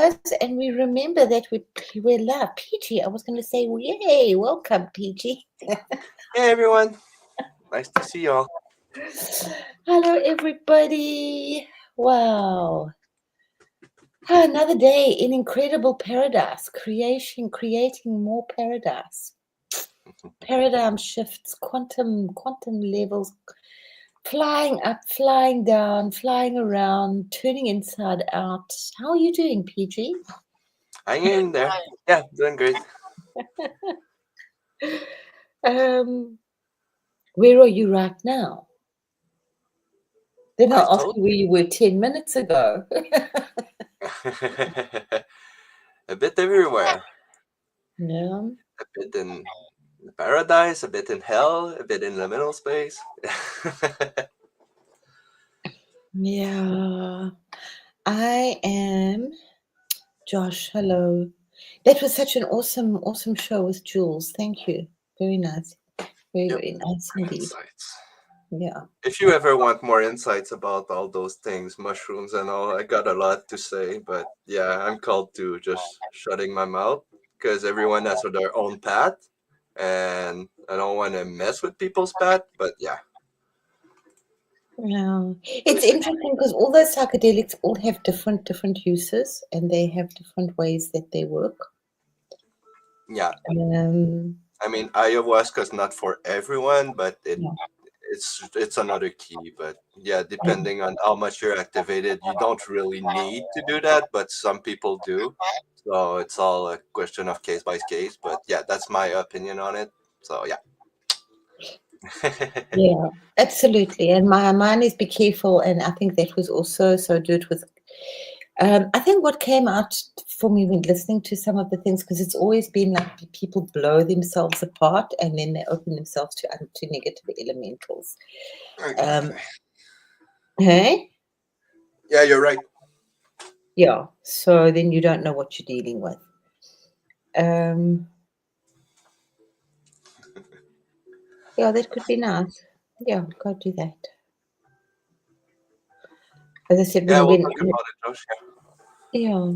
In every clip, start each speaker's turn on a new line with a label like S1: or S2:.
S1: does, and we remember that we're live. PG, I was going to say, well, yay, welcome, PG.
S2: Hey everyone, nice to see y'all.
S1: Hello, everybody. Wow. Another day in incredible paradise, creating more paradise. Paradigm shifts, quantum levels, flying up, flying down, flying around, turning inside out. How are you doing, PG?
S2: Hanging in there. Yeah, doing great.
S1: Where are you right now? Then
S2: I
S1: I'll ask
S2: told
S1: you where you were 10 minutes ago.
S2: a bit everywhere.
S1: Yeah.
S2: A bit in paradise, a bit in hell, a bit in the middle space.
S1: Yeah. I am Josh. Hello. That was such an awesome show with Jules. Thank you. Very nice. Very,
S2: Yep.
S1: very nice indeed.
S2: Insights.
S1: Yeah.
S2: If you ever want more insights about all those things, mushrooms and all, I got a lot to say. But yeah, I'm called to just shutting my mouth because everyone has their own path, and I don't want to mess with people's path. But yeah.
S1: Yeah. It's interesting because all those psychedelics all have different uses and they have different ways that they work.
S2: Yeah.
S1: Um,
S2: I mean, ayahuasca is not for everyone, but
S1: yeah.
S2: it's another key. But yeah, depending on how much you're activated, you don't really need to do that, but some people do. So it's all a question of case by case. But yeah, that's my opinion on it. So yeah.
S1: Yeah, absolutely. And mine is be careful, and I think that was also so do it with. I think what came out for me when listening to some of the things, because it's always been like people blow themselves apart and then they open themselves to negative elementals.
S2: Exactly.
S1: Hey,
S2: Yeah, you're right.
S1: yeah. So then you don't know what you're dealing with. Yeah, that could be nice. Yeah, go do that. As I said,
S2: Yeah, we'll
S1: when
S2: talk about it, Josh. Yeah.
S1: yeah.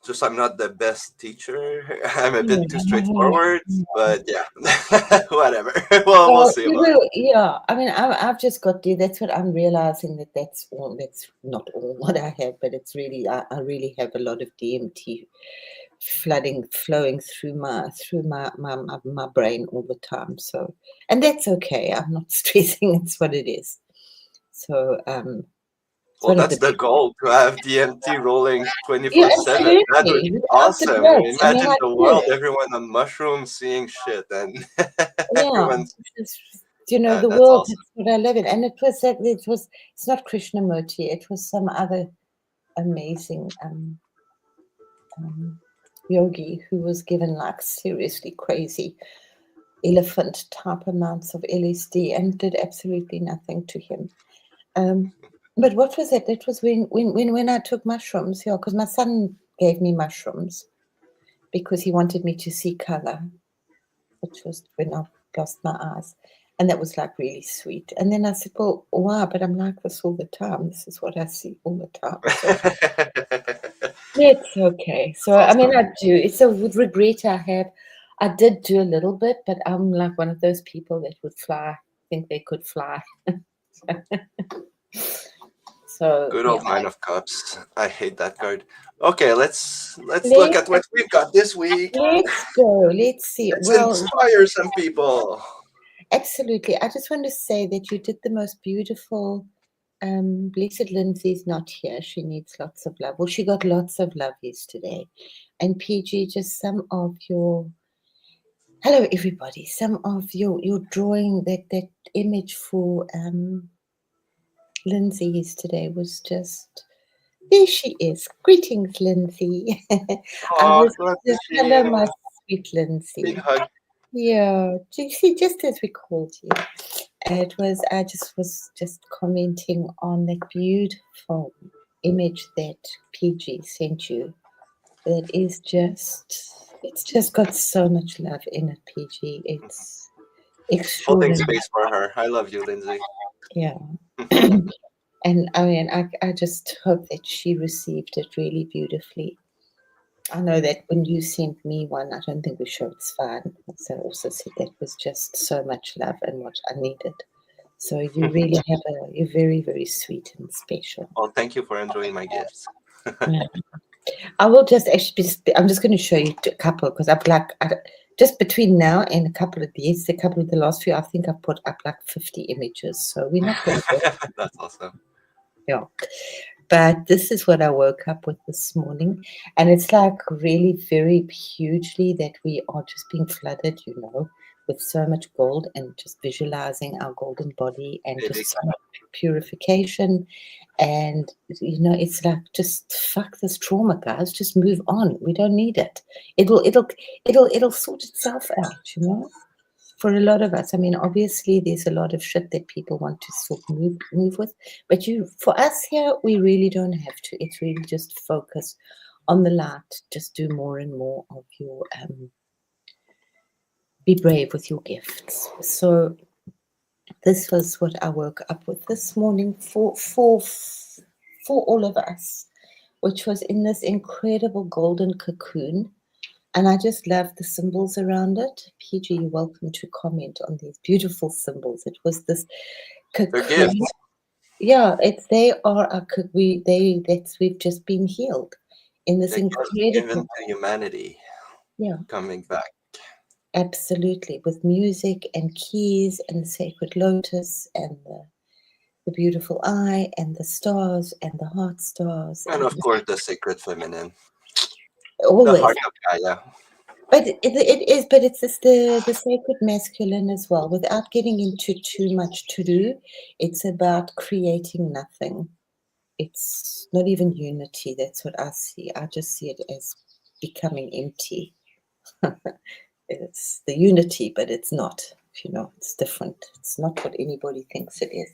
S2: Just I'm not the best teacher. I'm a bit too
S1: Yeah.
S2: straightforward, but yeah, whatever. Well, we'll
S1: Well,
S2: see about it.
S1: yeah. I mean, I've just got to. That's what I'm realizing that's all. That's not all what I have, but it's really I really have a lot of DMT flowing through my brain all the time. So, and that's okay. I'm not stressing. It's what it is. So, it's
S2: Well,
S1: one of
S2: that's
S1: the
S2: the
S1: big.
S2: goal to have DMT rolling
S1: Yeah,
S2: 24/7. That would
S1: absolutely.
S2: be
S1: Without the
S2: awesome.
S1: drugs. I mean,
S2: Imagine
S1: I
S2: the
S1: do.
S2: world, everyone on mushrooms seeing shit, and
S1: Yeah,
S2: everyone's.
S1: it's, the
S2: That's
S1: world,
S2: awesome.
S1: that's what I live in. And it's not Krishnamurti, it was some other amazing yogi who was given like seriously crazy elephant type amounts of LSD and did absolutely nothing to him. But what was it? It was when I took mushrooms, yeah, because my son gave me mushrooms because he wanted me to see color, which was when I lost my eyes. And that was like really sweet. And then I said, well, why? But I'm like this all the time. This is what I see all the time. So it's okay. So, I mean,
S2: Awesome.
S1: I do. It's a regret I have. I did do a little bit, but I'm like one of those people that would fly, think they could fly. So,
S2: Good
S1: yeah.
S2: old Nine of Cups. I hate that card. Okay, let's look
S1: Let's,
S2: at what we've got this week.
S1: let's go. Let's see.
S2: Let's
S1: Well,
S2: inspire some people.
S1: absolutely. I just want to say that you did the most beautiful. Blessed Lindsay's not here. She needs lots of love. Well, she got lots of love yesterday. And PG, just some of your hello everybody. Some of your drawing that image for Lindsay yesterday was just there she is. Greetings, Lindsay. I
S2: Oh,
S1: was
S2: glad to
S1: just
S2: see
S1: hello,
S2: you.
S1: my sweet
S2: Big
S1: Lindsay.
S2: hug.
S1: Yeah, do you see, just as we called you, it was, I just was just commenting on that beautiful image that PG sent you. That is just, it's just got so much love in it, PG. It's
S2: Holding
S1: extraordinary.
S2: space for her. I love you, Lindsay.
S1: Yeah. And I mean, I just hope that she received it really beautifully. I know that when you sent me one, I don't think we sure it's fine. So I also said that was just so much love and what I needed. So you really you're very, very sweet and special.
S2: Well, thank you for enjoying my gifts.
S1: Yeah. I will just actually, I'm just going to show you a couple because just between now and a couple of the last few, I think I've put up like 50 images. So we're not going to.
S2: That's awesome.
S1: Yeah. But this is what I woke up with this morning. And it's like really very hugely that we are just being flooded, with so much gold and just visualizing our golden body and just so much purification. And, it's like, just fuck this trauma, guys. Just move on. We don't need it. It'll sort itself out. For a lot of us. I mean, obviously there's a lot of shit that people want to sort of move with, but for us here, we really don't have to. It's really just focus on the light. Just do more and more of your be brave with your gifts. So this was what I woke up with this morning for all of us, which was in this incredible golden cocoon. And I just love the symbols around it. PG, you're welcome to comment on these beautiful symbols. It was this cocoon. Yeah, we've just been healed in this incredible
S2: given to humanity.
S1: Yeah.
S2: Coming back.
S1: Absolutely. With music and keys and the sacred lotus and the beautiful eye and the stars and the heart stars.
S2: And of course the sacred feminine.
S1: Always.
S2: The heart of Gaia.
S1: But it is, but it's just the sacred masculine as well. Without getting into too much to do, it's about creating nothing. It's not even unity. That's what I see. I just see it as becoming empty. It's the unity, but it's not. It's different. It's not what anybody thinks it is.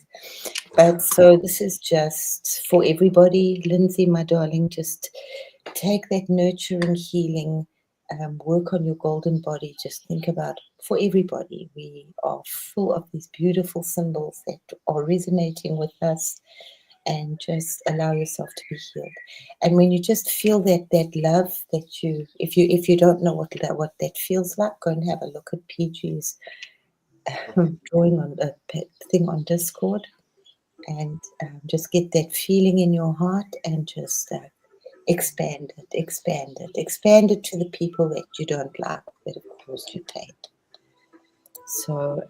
S1: But so this is just for everybody. Lindsay, my darling, just take that nurturing, healing, work on your golden body. Just think about for everybody. We are full of these beautiful symbols that are resonating with us, and just allow yourself to be healed. And when you just feel that love that if you don't know what that feels like, go and have a look at PG's drawing on the thing on Discord, and just get that feeling in your heart and just expand it to the people that you don't like, that have caused you pain. So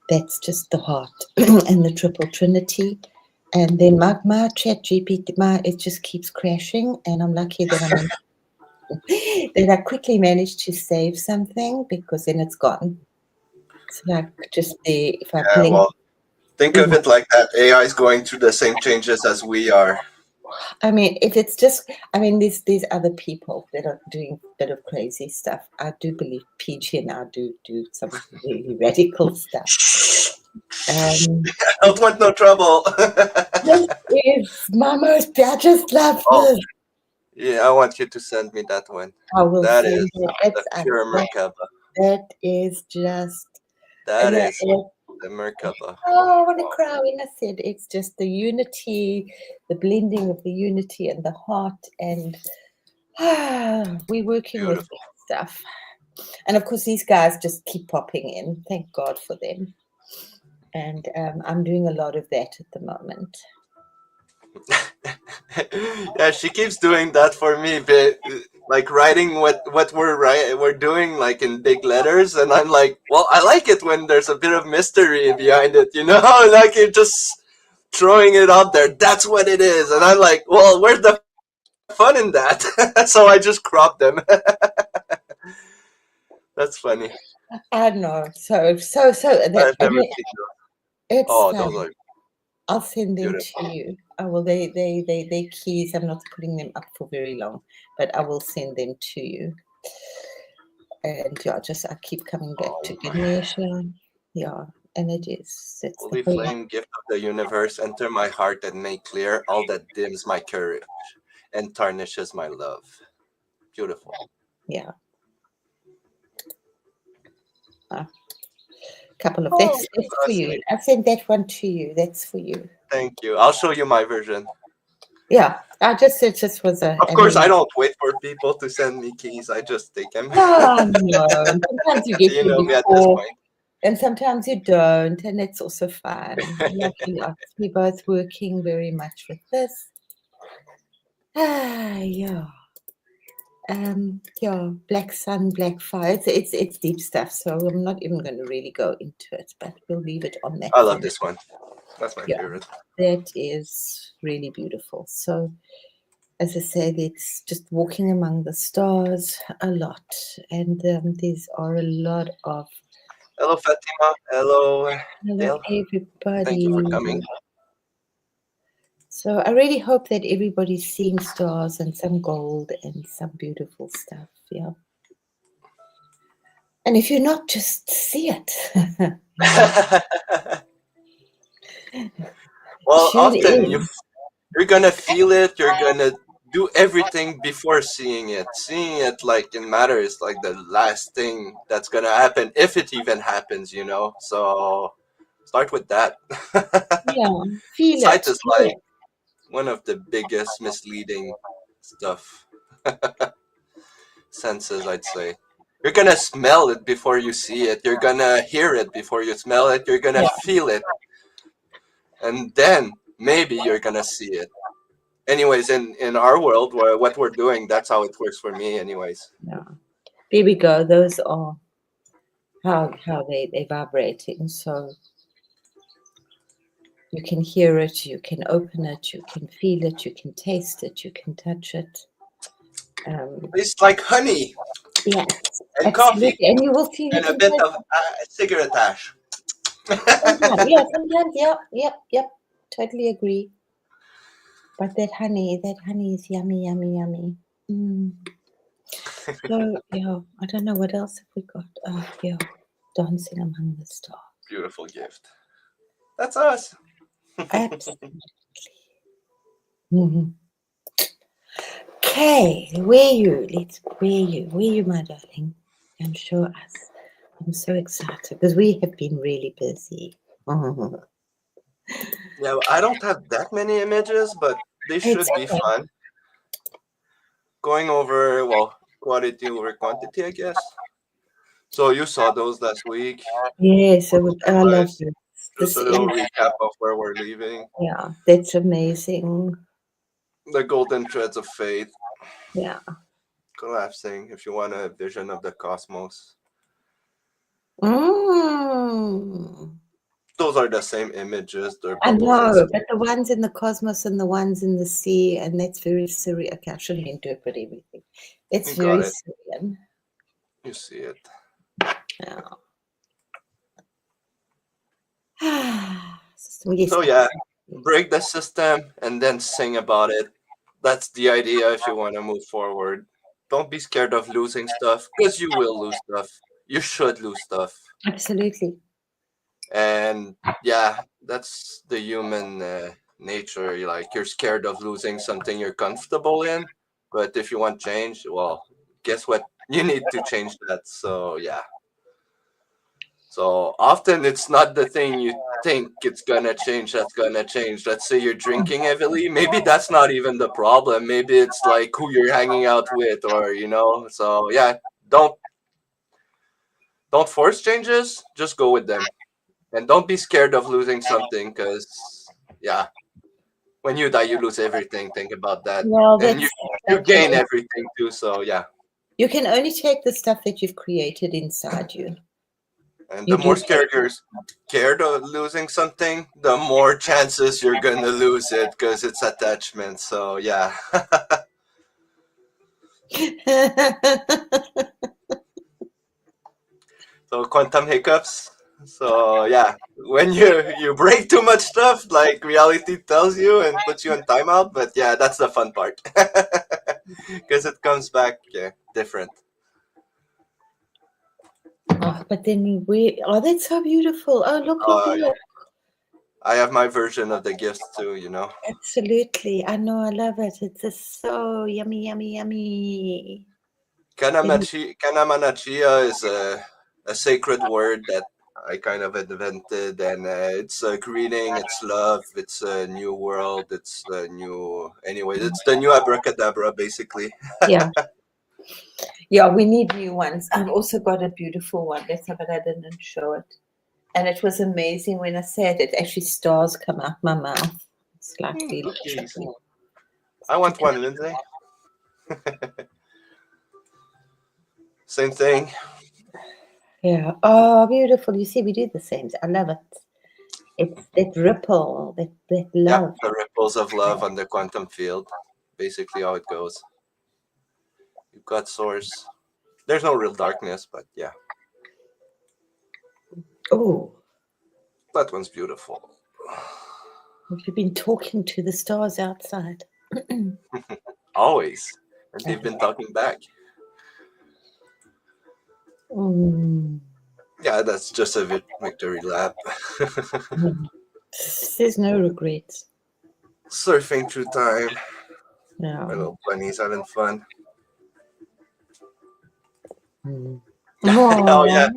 S1: that's just the heart and the triple trinity. And then my chat GPT, it just keeps crashing, and I'm lucky that that I quickly managed to save something, because then it's gone. It's like just if I blink.
S2: Well, think of it like that. AI is going through the same changes as we are.
S1: I mean, if it's just, there's other people that are doing a bit of crazy stuff. I do believe PG and I do some really radical stuff.
S2: I don't want no trouble.
S1: This is my most, I just love this.
S2: Yeah, I want you to send me that one.
S1: I will
S2: That
S1: send
S2: is
S1: it.
S2: the pure Merkaba.
S1: That is just.
S2: That is the Merkaba.
S1: Oh, I want to cry when I said it's just the unity, the blending of the unity and the heart, and we're working with stuff. And of course, these guys just keep popping in. Thank God for them. And I'm doing a lot of that at the moment.
S2: Yeah, she keeps doing that for me, but like writing what we're doing like in big letters, and I'm like, well, I like it when there's a bit of mystery behind it, like you're just throwing it out there. That's what it is, and I'm like, well, where's the fun in that? So I just crop them. That's funny.
S1: I know. So it's
S2: those are.
S1: I'll send them to you. I will. They keys. I'm not putting them up for very long, but I will send them to you. And yeah, I keep coming back to Ganesha. Yeah, and it's
S2: Holy flame, gift of the universe, enter my heart and make clear all that dims my courage and tarnishes my love. Beautiful.
S1: Yeah. Couple of that's for you. I sent that one to you. That's for you.
S2: Thank you. I'll show you my version.
S1: Yeah, it just was a.
S2: Of course, I don't wait for people to send me keys. I just take them.
S1: Oh, no. And sometimes you get
S2: You
S1: them
S2: know me at this
S1: before,
S2: point.
S1: and sometimes you don't, and it's also fun. Lots. We're both working very much with this. Yeah. Yeah, Black Sun, Black Fire. It's deep stuff, so I'm not even going to really go into it, but we'll leave it on that.
S2: I love this one. That's my
S1: Yeah,
S2: favorite.
S1: that is really beautiful. So, as I said, it's just walking among the stars a lot, and these are a lot of.
S2: Hello, Fatima. Hello,
S1: Hello,
S2: Dale.
S1: everybody.
S2: Thank you for coming.
S1: So I really hope that everybody's seeing stars and some gold and some beautiful stuff. Yeah. And if you're not, just see it.
S2: Well,
S1: Tune
S2: often
S1: in.
S2: you're gonna feel it. You're gonna do everything before seeing it. Seeing it like in matter is like the last thing that's gonna happen if it even happens. You know. So start with that.
S1: Yeah, feel
S2: Sight
S1: it.
S2: is like one of the biggest misleading stuff senses, I'd say. You're gonna smell it before you see it. You're gonna hear it before you smell it. You're gonna feel it, and then maybe you're gonna see it. Anyways, in our world, what we're doing, that's how it works for me. Anyways,
S1: Yeah. There we go. Those are how they're vibrating. So you can hear it, you can open it, you can feel it, you can taste it, you can touch it.
S2: it's like honey
S1: Yes,
S2: and
S1: absolutely.
S2: coffee
S1: And you will see. You
S2: and a
S1: can
S2: bit
S1: taste
S2: of cigarette ash.
S1: sometimes. Yeah, sometimes. Yep. Totally agree. But that honey is yummy, yummy, yummy. Mm. So yeah, I don't know what else have we got. Yeah, dancing among the stars.
S2: Beautiful gift. That's us.
S1: Absolutely. Mm-hmm. Okay, where you? Where you, my darling? And show us. I'm so excited because we have been really busy.
S2: Yeah, I don't have that many images, but they
S1: It's
S2: should be
S1: okay.
S2: fun. Going over, well, quality over quantity, I guess. So you saw those last week.
S1: Yes, I love
S2: Guys,
S1: this.
S2: just
S1: This
S2: a
S1: is
S2: little recap of where we're leaving.
S1: yeah, that's amazing.
S2: The golden threads of faith
S1: Yeah.
S2: collapsing, if you want a vision of the cosmos.
S1: Mm.
S2: Those are the same images. They're
S1: I
S2: bubbles and
S1: know,
S2: stuff.
S1: but the ones in the cosmos and the ones in the sea, and that's very Syrian. Okay, I shouldn't interpret everything. It's
S2: You got
S1: very
S2: it.
S1: Syrian.
S2: You see it.
S1: Yeah. Yes.
S2: So yeah, break the system and then sing about it. That's the idea if you want to move forward. Don't be scared of losing stuff because you will lose stuff. You should lose stuff.
S1: Absolutely.
S2: And yeah, that's the human nature. You're scared of losing something you're comfortable in, but if you want change, well, guess what? You need to change that. So yeah. So often it's not the thing you think it's gonna change that's gonna change. Let's say you're drinking heavily, maybe that's not even the problem. Maybe it's like who you're hanging out with, or you know. So yeah, don't don't force changes. Just go with them, and don't be scared of losing something, because yeah, when you die, you lose everything. Think about that,
S1: Well,
S2: and
S1: that's
S2: you
S1: exactly
S2: gain
S1: it.
S2: everything too. So yeah,
S1: You can only take the stuff that you've created inside you.
S2: and
S1: You
S2: the more
S1: do
S2: scared you're scared of losing something, the more chances you're gonna lose it because it's attachment. So yeah. So quantum hiccups. So yeah, when you break too much stuff, like reality tells you and puts you in timeout. But yeah, that's the fun part because it comes back different.
S1: Oh, but then that's so beautiful. Oh, look.
S2: Yeah. I have my version of the gifts too. You know.
S1: Absolutely. I know. I love it. It's just so yummy, yummy, yummy.
S2: Kanamanachia is a sacred word that I kind of invented, and it's a greeting, it's love, it's a new world, it's a new. Anyway, it's the new abracadabra, basically.
S1: Yeah. Yeah, we need new ones. I've also got a beautiful one, but I didn't show it. And it was amazing when I said it. Actually, stars come out my mouth. It's like really
S2: Jeez.
S1: trippy.
S2: I want one, Lindsay. Same thing.
S1: Yeah. Oh, beautiful. You see, we do the same. I love it. It's that ripple, that
S2: Yeah,
S1: love.
S2: the ripples of love on the quantum field. Basically, how it goes. You've got source. There's no real darkness, but yeah,
S1: Oh,
S2: that one's beautiful.
S1: have you been talking to the stars outside?
S2: Always. And they've been talking back.
S1: Mm.
S2: Yeah, that's just a victory lap.
S1: There's no regrets.
S2: Surfing through time.
S1: No.
S2: My little bunnies having fun.
S1: Mm.
S2: Oh, yeah.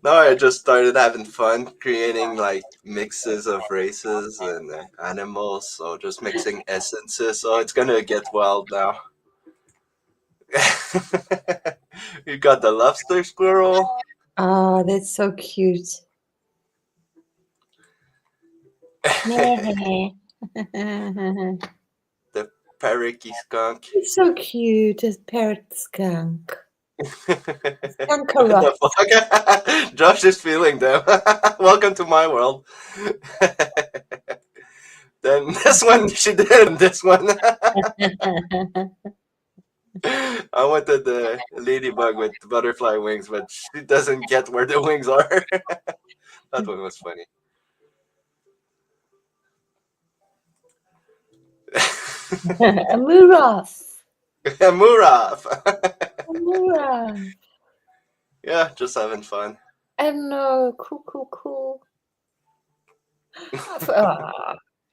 S2: No, I just started having fun creating like mixes of races and animals. So just mixing essences. So it's gonna get wild now. You got the lobster squirrel.
S1: Oh, that's so cute.
S2: The parakeet skunk.
S1: It's so cute, a parrot skunk. Skunk
S2: The fuck? Josh is feeling them. Welcome to my world. Then this one she did. This one. I wanted the ladybug with butterfly wings, but she doesn't get where the wings are. That one was funny.
S1: A Muraf.
S2: Muraf.
S1: A Muraf.
S2: Yeah, just having fun.
S1: I know. Cool.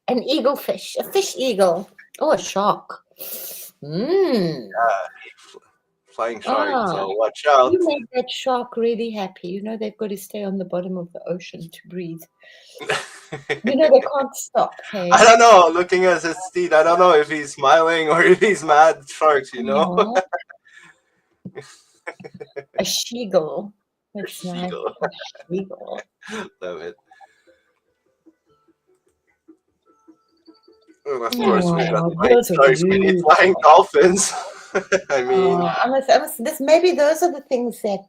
S1: An eaglefish. A fish eagle. Oh, a shark. Mm.
S2: Flying shark, so watch out.
S1: You made that shark really happy. You know they've got to stay on the bottom of the ocean to breathe. You know they can't stop. Hey?
S2: I don't know. Looking at his teeth, I don't know if he's smiling or if he's mad. Sharks, you know.
S1: A sheagle. That's nice.
S2: Sheagle.
S1: A sheagle.
S2: Love it. And of course, we got flying sharks. We need flying dolphins. I mean,
S1: I must, maybe those are the things that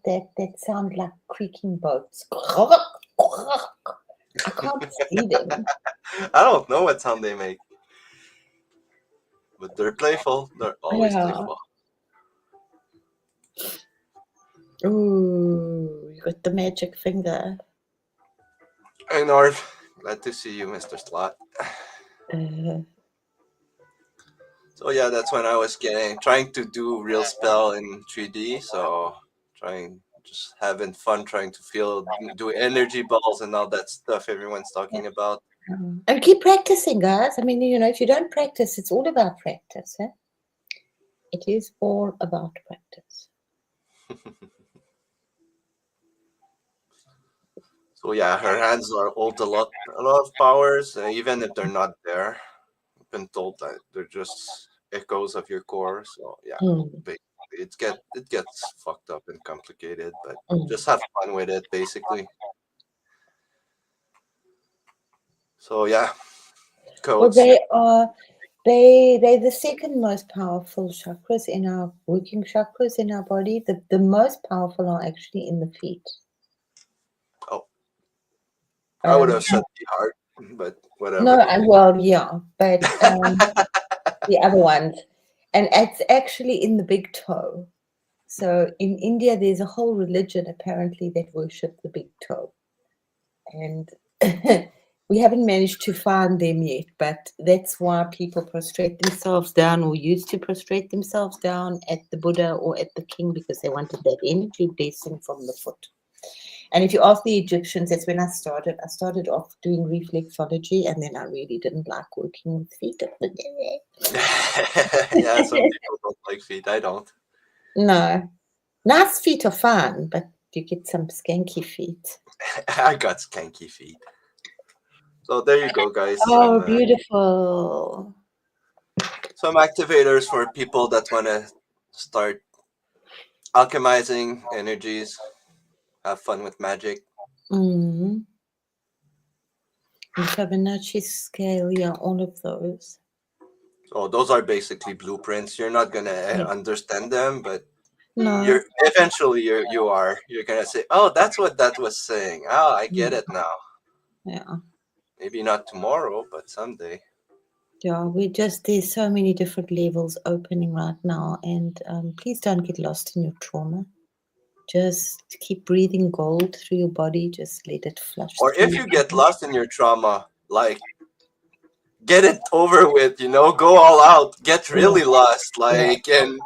S1: sound like creaking boats. I can't see them.
S2: I don't know what sound they make, but they're playful. They're always playful.
S1: Ooh, you got the magic finger.
S2: Hey, Norv. Glad to see you, Mr. Slot. So yeah, that's when I was trying to do real spell in 3D. So just having fun, trying to do energy balls and all that stuff everyone's talking about.
S1: And keep practicing, guys. I mean, you know, if you don't practice, it's all about practice. Eh? It is all about practice.
S2: So yeah, her hands hold a lot of powers, even if they're not there. I've been told that they're just echoes of your core. So yeah, it gets fucked up and complicated, but just have fun with it, basically. So yeah, codes.
S1: Well, they're the second most powerful chakras in our working chakras in our body. The most powerful are actually in the feet.
S2: Oh, I would have said the heart, but whatever.
S1: No, well, yeah, but the other ones, and it's actually in the big toe. So in India, there's a whole religion apparently that worship the big toe, and we haven't managed to find them yet. But that's why people prostrate themselves down, or used to prostrate themselves down at the Buddha or at the king, because they wanted that energy blessing from the foot. And if you ask the Egyptians, that's when I started. I started off doing reflexology, and then I really didn't like working with feet.
S2: Yeah, some people don't like feet. I don't.
S1: No. Nice feet are fine, but Do you get some skanky feet?
S2: I got skanky feet. So there you go, guys.
S1: Oh, beautiful.
S2: Some activators for people that want to start alchemizing energies, have fun with magic.
S1: Mm. And Fibonacci scale, yeah, all of those.
S2: So those are basically blueprints. You're not gonna understand them, but
S1: No.
S2: you're eventually you're gonna say, oh, that's what that was saying. Oh, I get it now.
S1: Yeah.
S2: Maybe not tomorrow, but someday.
S1: Yeah, there's so many different levels opening right now, and please don't get lost in your trauma. Just keep breathing gold through your body. Just let it flush
S2: Or
S1: through.
S2: if you get lost in your trauma, like, get it over with, go all out, get really lost, like, and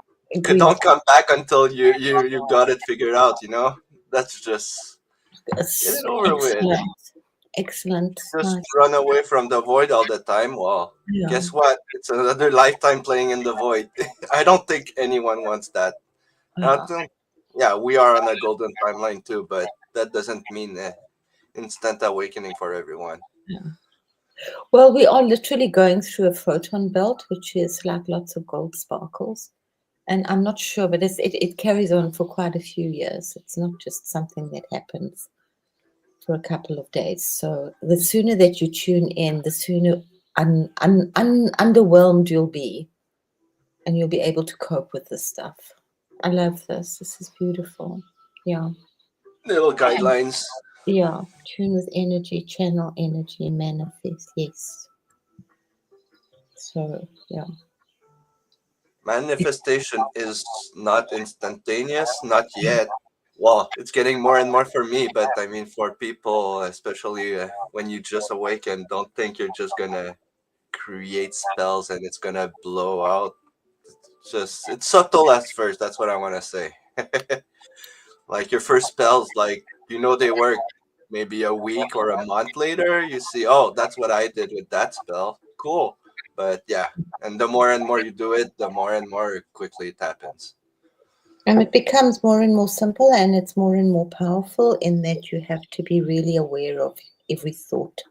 S2: don't come back until you got it figured out, That's just, get it over with.
S1: Excellent.
S2: Just
S1: Nice.
S2: run away from the void all the time. Well, guess what? It's another lifetime playing in the void. I don't think anyone wants that. We are on a golden timeline too, but that doesn't mean instant awakening for everyone.
S1: Yeah. Well, we are literally going through a photon belt, which is like lots of gold sparkles. And I'm not sure, but it carries on for quite a few years. It's not just something that happens for a couple of days. So the sooner that you tune in, the sooner underwhelmed you'll be. And you'll be able to cope with this stuff. I love this. This is beautiful. Yeah.
S2: Little guidelines.
S1: Yeah. Tune with energy, channel energy, manifest. Yes. So, yeah.
S2: Manifestation is not instantaneous, not yet. Well, it's getting more and more for me, but I mean, for people, especially when you just awaken, don't think you're just gonna create spells and it's gonna blow out. It's subtle at first. That's what I want to say. Like your first spells, like they work. Maybe a week or a month later, you see, oh, that's what I did with that spell. Cool. But yeah, and the more and more you do it, the more and more quickly it happens.
S1: And it becomes more and more simple, and it's more and more powerful in that you have to be really aware of every thought,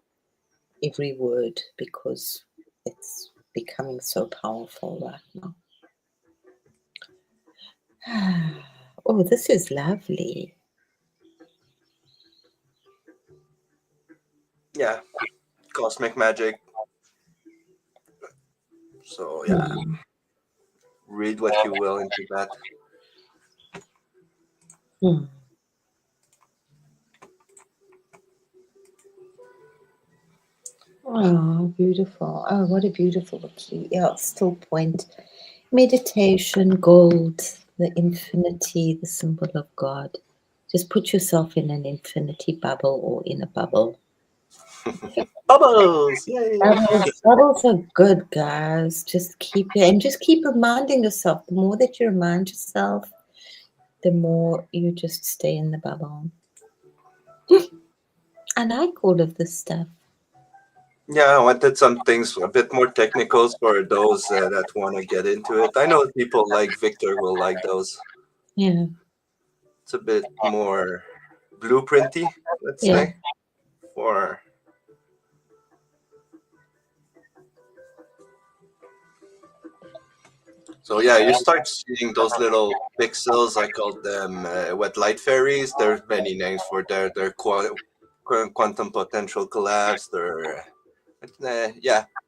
S1: every word, because it's becoming so powerful right now. Oh, this is lovely.
S2: Yeah, cosmic magic. So yeah, read what you will into that.
S1: Oh, beautiful. Oh, what a beautiful key. Yeah, still point. Meditation, gold, the infinity, the symbol of God. Just put yourself in an infinity bubble or in a bubble.
S2: Bubbles! Yay!
S1: Bubbles are good, guys. Just keep reminding yourself. The more that you remind yourself, the more you just stay in the bubble. I like all of this stuff.
S2: Yeah, I wanted some things a bit more technical for those that want to get into it. I know people like Victor will like those.
S1: Yeah.
S2: It's a bit more blueprinty, let's say, for. So yeah, you start seeing those little pixels. I call them wet light fairies. There's many names for their quantum potential collapse.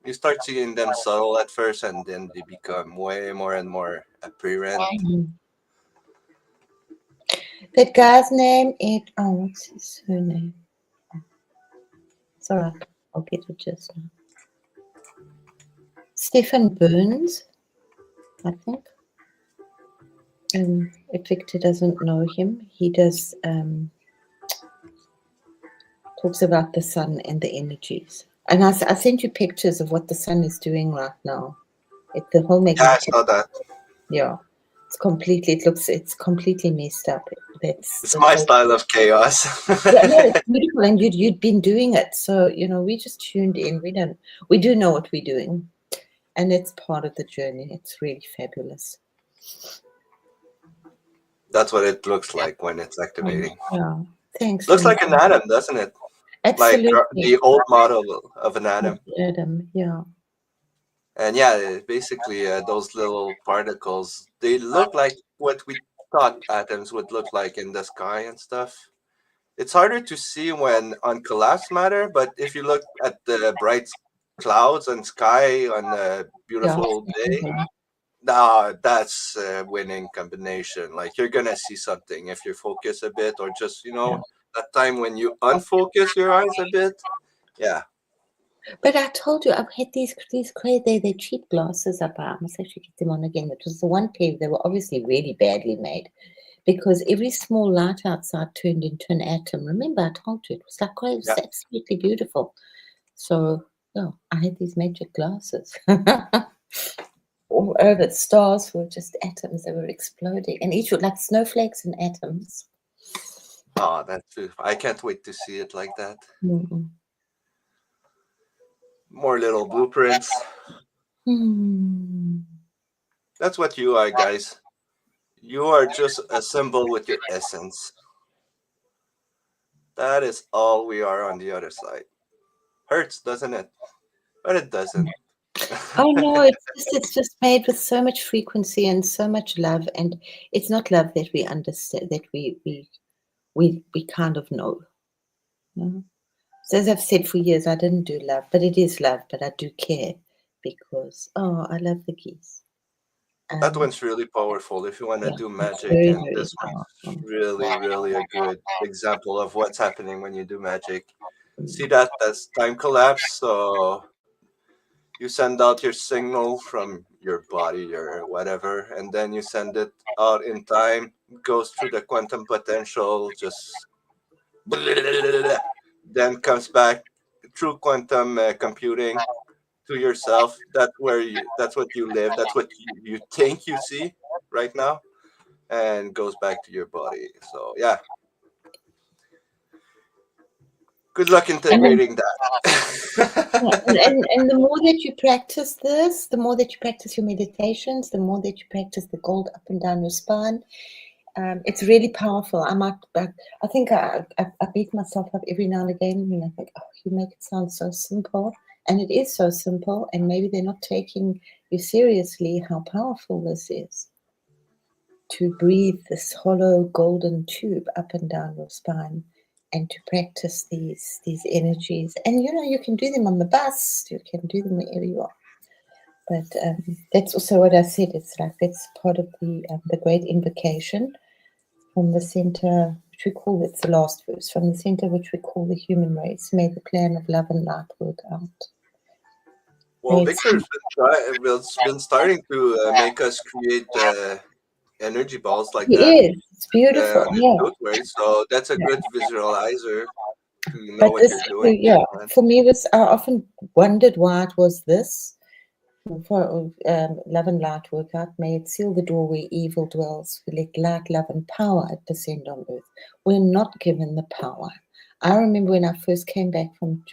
S2: You start seeing them subtle at first, and then they become way more and more apparent.
S1: That guy's name is what's his surname? It's all right. I'll get it just now. Stephen Burns, I think. If Victor doesn't know him, he does talks about the sun and the energies. And I sent you pictures of what the sun is doing right now. The whole magnetic.
S2: Yeah, I saw that.
S1: Yeah, it's completely messed up.
S2: It's my style of chaos.
S1: Yeah, no, it's beautiful, and you'd been doing it, so we just tuned in. We do know what we're doing, and it's part of the journey. It's really fabulous.
S2: That's what it looks like when it's activating.
S1: Yeah. Thanks,
S2: Looks like an
S1: Lindsay.
S2: atom, doesn't it? Like
S1: Absolutely.
S2: the old model of an atom.
S1: Adam, yeah.
S2: And yeah, basically those little particles, they look like what we thought atoms would look like in the sky and stuff. It's harder to see when on collapsed matter, but if you look at the bright clouds and sky on a
S1: Yeah.
S2: beautiful day, nah, that's a winning combination. Like you're gonna see something if you focus a bit, or just
S1: Yeah.
S2: that time when you unfocus your eyes a bit. Yeah,
S1: But I told you I've had these crazy they're cheap glasses up. I must actually get them on again. It was the one pair, they were obviously really badly made because every small light outside turned into an atom. Remember, I told you it was like it was
S2: yeah.
S1: absolutely beautiful. So yeah, I had these magic glasses. All over, stars were just atoms, they were exploding, and each were like snowflakes and atoms.
S2: Oh, that's beautiful. I can't wait to see it like that.
S1: Mm.
S2: More little blueprints.
S1: Hmm.
S2: That's what you are, guys. You are just a symbol with your essence. That is all we are on the other side. Hurts, doesn't it? But it doesn't.
S1: Oh no, it's just made with so much frequency and so much love, and it's not love that we understand, that we kind of know. You know? So as I've said for years, I didn't do love, but it is love, but I do care because I love the geese.
S2: That one's really powerful if you want to
S1: Yeah,
S2: do
S1: it's
S2: magic,
S1: very,
S2: and
S1: very
S2: this one's
S1: powerful.
S2: really, really a good example of what's happening when you do magic. See
S1: Mm.
S2: that as time collapse, so you send out your signal from your body or whatever, and then you send it out in time, goes through the quantum potential, just then comes back through quantum computing to yourself. That's what you live. That's what you think you see right now, and goes back to your body. So yeah, good luck
S1: And then,
S2: integrating
S1: yeah,
S2: that.
S1: and the more that you practice this, the more that you practice your meditations, the more that you practice the gold up and down your spine, it's really powerful. I think I beat myself up every now and again when I think, oh, you make it sound so simple, and it is so simple, and maybe they're not taking you seriously how powerful this is. To breathe this hollow golden tube up and down your spine, and to practice these energies, and you can do them on the bus, you can do them wherever you are. But that's also what I said. It's like that's part of the great invocation from the center, which we call, it's the last verse, from the center which we call the human race. May the plan of love and light work out.
S2: Well, Victor's been starting to make us create energy balls like that
S1: It's beautiful,
S2: on his
S1: yeah.
S2: software. So that's a
S1: Yeah.
S2: good visualizer to know
S1: But
S2: what
S1: this,
S2: you're doing.
S1: yeah,
S2: And
S1: for me was, I often wondered why it was this. For love and light work out, may it seal the door where evil dwells. Let light, love, and power descend on earth. We're not given the power. I remember when I first came back from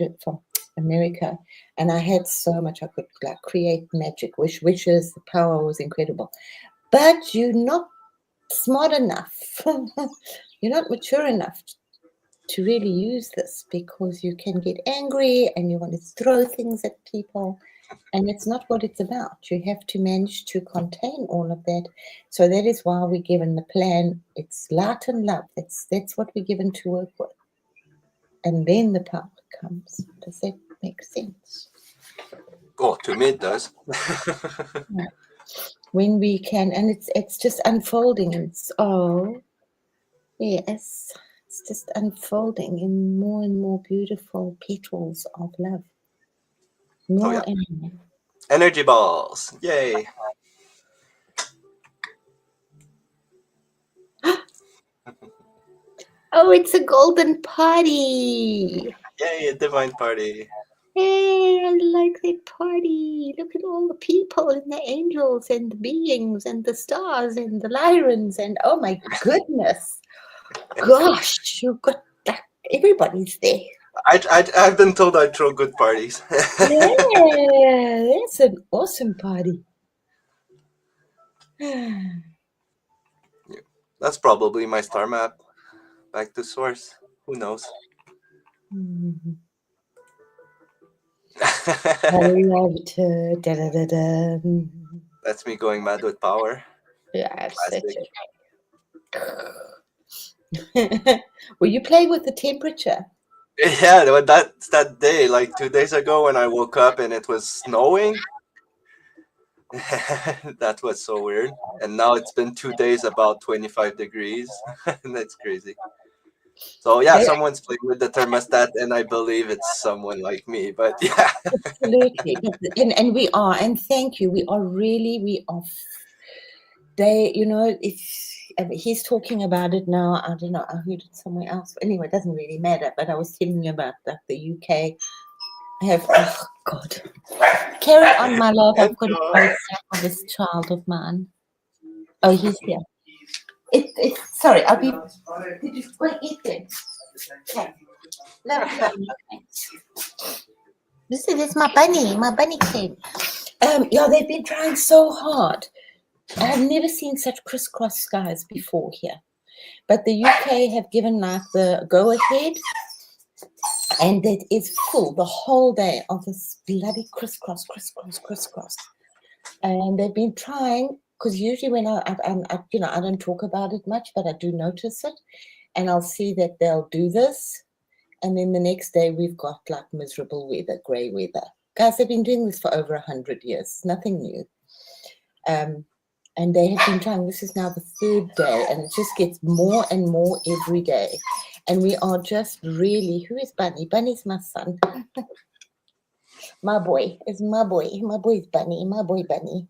S1: America, and I had so much I could like create magic, wishes. The power was incredible, but you're not smart enough. You're not mature enough to really use this, because you can get angry and you want to throw things at people, and it's not what it's about. You have to manage to contain all of that. So that is why we're given the plan. It's light and love. That's what we're given to work with, and then the power comes. Does that make sense?
S2: oh, to me it does.
S1: Yeah. When we can, and it's just unfolding, and it's yes, it's just unfolding in more and more beautiful petals of love.
S2: Oh
S1: More
S2: yeah,
S1: and more.
S2: energy balls! Yay!
S1: Oh, it's a golden party.
S2: Yay! A divine party.
S1: Hey, I like that party. Look at all the people and the angels and the beings and the stars and the Lyrans, and oh my goodness. Gosh, you got that. Everybody's there.
S2: I've been told I throw good parties.
S1: Yeah, that's an awesome party.
S2: Yeah. That's probably my star map. Back to source. Who knows?
S1: Mhm. I loved her. Da, da, da, da.
S2: That's me going mad with power.
S1: Yeah, such
S2: Classic.
S1: a. Will you play with the temperature?
S2: Yeah, that's that day, like 2 days ago when I woke up and it was snowing. That was so weird. And now it's been 2 days about 25 degrees. That's crazy. So yeah,
S1: They
S2: someone's playing with the thermostat, and I believe it's someone like me. But yeah,
S1: absolutely, and we are, and thank you. We are really, we are. They, he's talking about it now. I don't know. I heard it somewhere else. Anyway, it doesn't really matter. But I was telling you about that. The UK have. Oh God. Carry on, my love. I've got to go for this child of mine. Oh, he's here. Sorry, I'll be. Did you go eat it? Okay. No, thanks. This is my bunny. My bunny came. Yeah, they've been trying so hard. I have never seen such crisscross skies before here. But the UK have given like the go ahead, and it is full the whole day of this bloody crisscross. And they've been trying, because usually when I don't talk about it much, but I do notice it, and I'll see that they'll do this, and then the next day we've got like miserable weather, grey weather. Guys, they've been doing this for over 100 years. Nothing new. And they have been trying. This is now the third day, and it just gets more and more every day. And we are just really. Who is Bunny? Bunny's my son. My boy is my boy. My boy's Bunny. My boy Bunny.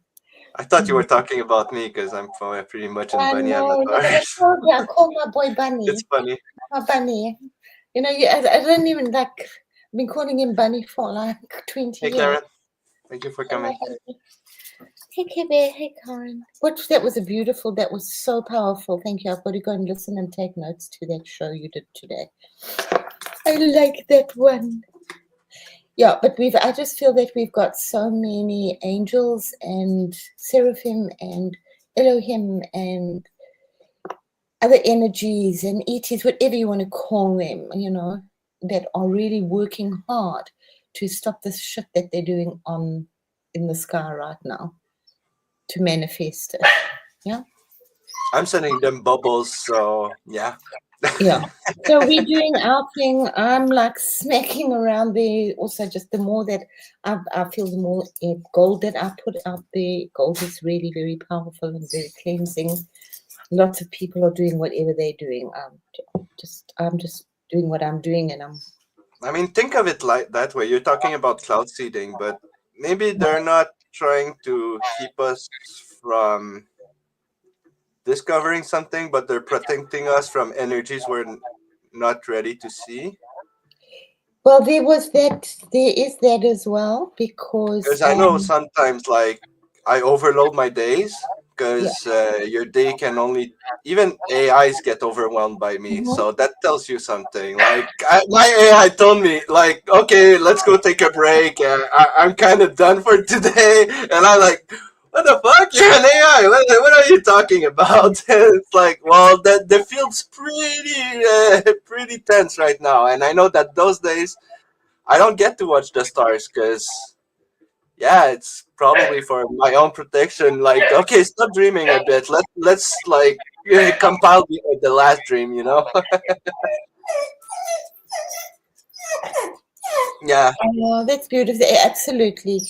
S2: I thought you were talking about me because I'm pretty much in Bunny
S1: No,
S2: avatars.
S1: I call my boy Bunny.
S2: It's funny.
S1: My Bunny. I don't even like. I've been calling him Bunny for like 20
S2: Hey,
S1: years.
S2: Karen. Thank you for coming.
S1: Hey, Kevin. Hey, Karen. That was so powerful. Thank you. I've got to go and listen and take notes to that show you did today. I like that one. Yeah, but I just feel that we've got so many angels and seraphim and Elohim and other energies and ETs, whatever you want to call them, that are really working hard to stop this shit that they're doing in the sky right now, to manifest it. Yeah.
S2: I'm sending them bubbles, so yeah.
S1: Yeah. So we're doing our thing. I'm like smacking around there. Also, just the more that I feel, the more gold that I put out there. Gold is really very powerful and very cleansing. Lots of people are doing whatever they're doing. I'm just doing what I'm doing, and
S2: I mean, think of it like that way. You're talking about cloud seeding, but maybe they're not trying to keep us from discovering something, but they're protecting us from energies we're not ready to see.
S1: Well, there is that as well, because
S2: I know sometimes, like, I overload my days because your day can only, even AIs get overwhelmed by me. So that tells you something. Like, my AI told me, like, okay, let's go take a break. I'm kind of done for today. And I'm like, what the fuck? You're an AI. What are you talking about? It's like, well, the field's pretty tense right now. And I know that those days I don't get to watch the stars because, yeah, it's probably for my own protection. Like, okay, stop dreaming a bit. Let's like compile the last dream. Yeah.
S1: Oh, that's beautiful. Absolutely,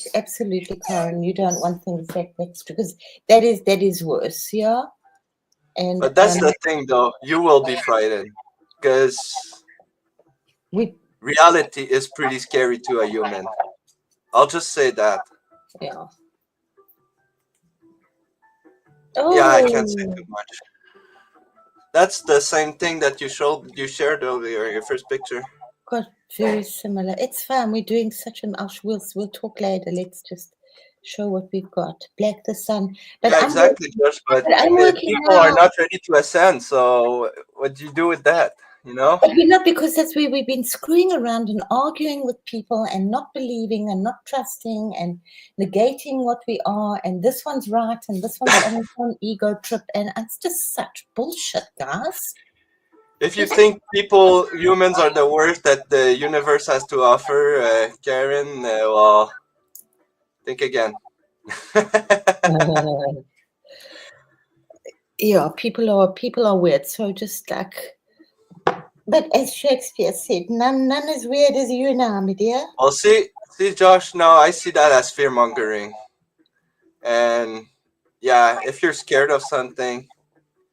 S1: Karen. You don't want things that's true, because that is worse, yeah. And
S2: But that's the thing, though. You will be frightened because reality is pretty scary to a human. I'll just say that.
S1: Yeah.
S2: Yeah, I can't say too much. That's the same thing that you shared earlier, your first picture.
S1: God, very similar. It's fine. We're doing such an. We'll talk later. Let's just show what we've got. Black the sun. But
S2: yeah, exactly, Josh. But people are not ready to ascend. So what do you do with that? you know?
S1: Because that's where we've been screwing around and arguing with people and not believing and not trusting and negating what we are. And this one's right and this one's on its own ego trip. And it's just such bullshit, guys.
S2: If you think humans are the worst that the universe has to offer, Karen, well, think again.
S1: Yeah, people are weird. So just like, but as Shakespeare said, none as weird as you now, my dear.
S2: Well, see, Josh. Now I see that as fear mongering, and yeah, if you're scared of something,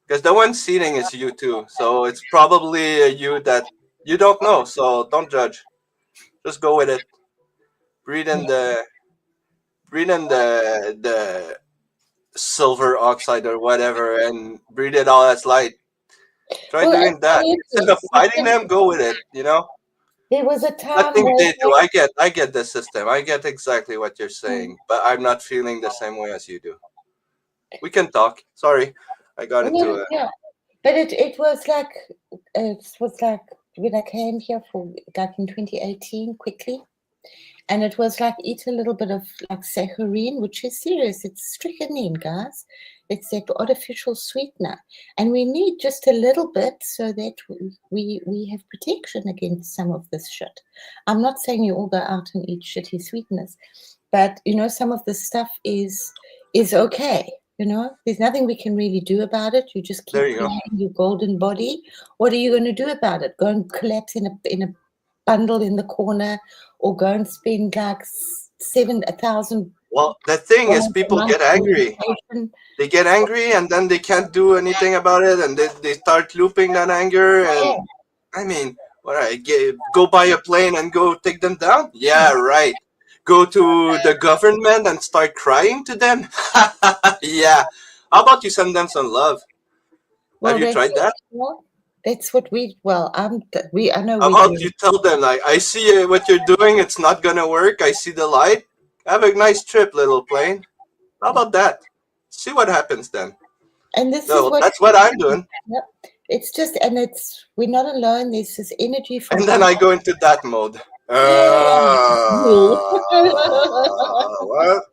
S2: because the one seating is you too, so it's probably a you that you don't know. So don't judge. Just go with it. Breathe in the the silver oxide or whatever, and breathe it all as light. Try doing that instead of fighting them. Go with it. You know.
S1: There was a time
S2: Nothing
S1: where
S2: they do. I get the system. I get exactly what you're saying, but I'm not feeling the same way as you do. We can talk. Sorry, I got into it.
S1: Yeah, but it was like when I came here for like in 2018 quickly, and it was like eat a little bit of like saccharin, which is serious. It's strychnine, guys. It's that artificial sweetener, and we need just a little bit so that we have protection against some of this shit. I'm not saying you all go out and eat shitty sweeteners, but some of this stuff is okay. There's nothing we can really do about it. You just keep playing your golden body. What are you going to do about it? Go and collapse in a bundle in the corner, or go and spend like 7,000.
S2: Well, the thing is, people get angry. They get angry, and then they can't do anything about it, and they start looping that anger. And I mean, what? Go buy a plane and go take them down? Yeah, right. Go to the government and start crying to them? Yeah. How about you send them some love? Have you tried that?
S1: That's what I know.
S2: How about you tell them, like, I see what you're doing. It's not gonna work. I see the light. Have a nice trip, little plane. How about that? See what happens then.
S1: And this
S2: that's what I'm doing.
S1: Yep. It's just, and we're not alone. There's this energy from.
S2: And then I go into that mode. What?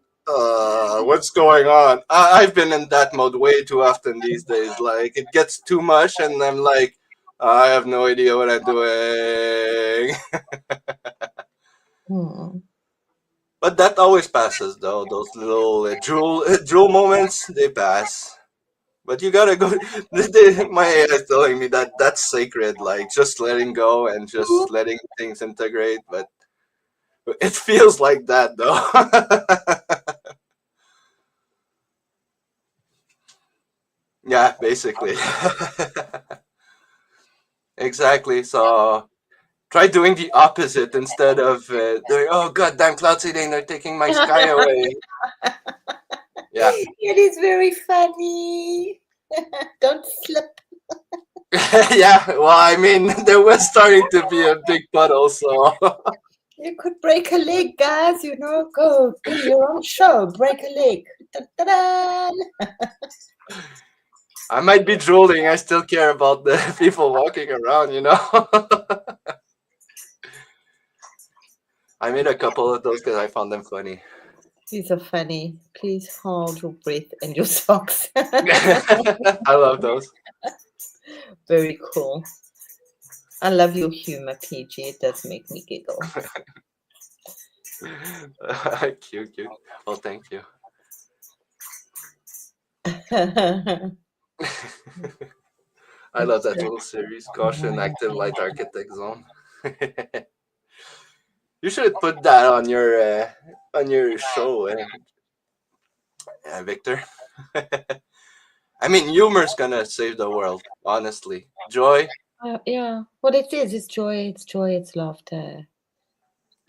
S2: What's going on? I've been in that mode way too often these days. Like, it gets too much, and I'm like, I have no idea what I'm doing. But that always passes, though. Those little drool moments, they pass. But you gotta go. My AI is telling me that that's sacred, like just letting go and just letting things integrate. But it feels like that, though. Yeah, basically. Exactly. So try doing the opposite instead of doing, oh, goddamn cloud seeding, they're taking my sky away. Yeah.
S1: It is very funny. Don't slip.
S2: Yeah, well, I mean, there was starting to be a big puddle, so.
S1: You could break a leg, guys, go do your own show, break a leg.
S2: I might be drooling, I still care about the people walking around, I made a couple of those because I found them funny.
S1: These are funny. Please hold your breath and your socks.
S2: I love those.
S1: Very cool. I love your humor, PG. It does make me giggle.
S2: Cute. Well, thank you. I love that little series, Caution Active Light Architect Zone. You should put that on your show, Victor. I mean, humor's gonna save the world, honestly. Joy.
S1: Yeah, what it is, it's joy, it's laughter.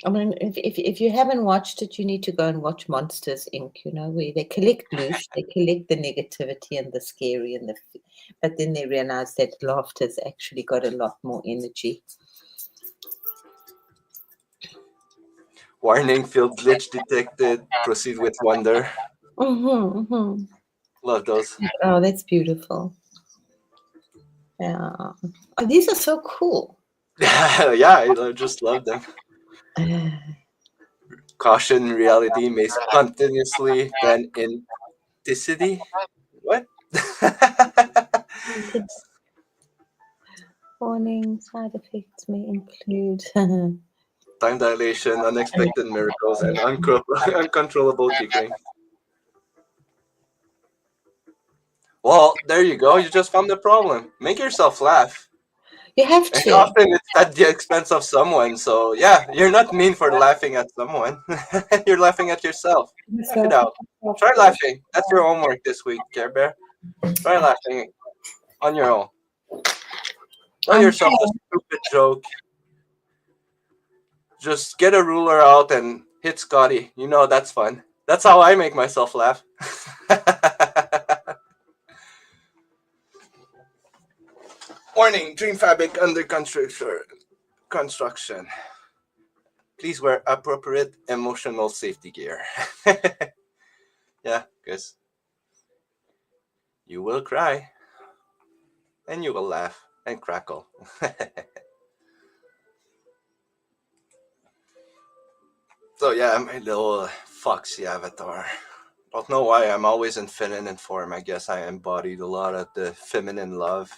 S1: I mean, if you haven't watched it, you need to go and watch Monsters Inc. Where they collect loosh, they collect the negativity and the scary but then they realize that laughter's actually got a lot more energy.
S2: Warning, field glitch detected. Proceed with wonder. Love those.
S1: Oh, that's beautiful. Yeah. Oh, these are so cool.
S2: Yeah, I just love them. Caution, reality makes continuously than inticity. What?
S1: Warning, side effects may include.
S2: Time dilation, unexpected miracles, and uncontrollable giggling. Well, there you go. You just found the problem. Make yourself laugh.
S1: You have
S2: And
S1: to.
S2: often it's at the expense of someone. So, yeah, you're not mean for laughing at someone. You're laughing at yourself. Check it out. Try laughing. That's your homework this week, Care Bear. Try laughing on your own. Tell
S1: I'm
S2: yourself a stupid joke. Just get a ruler out and hit Scotty. You know, that's fun. That's how I make myself laugh. Warning, Dream Fabric under construction. Please wear appropriate emotional safety gear. Yeah, because you will cry and you will laugh and crackle. So yeah, my little foxy avatar. Don't know why I'm always in feminine form. I guess I embodied a lot of the feminine love.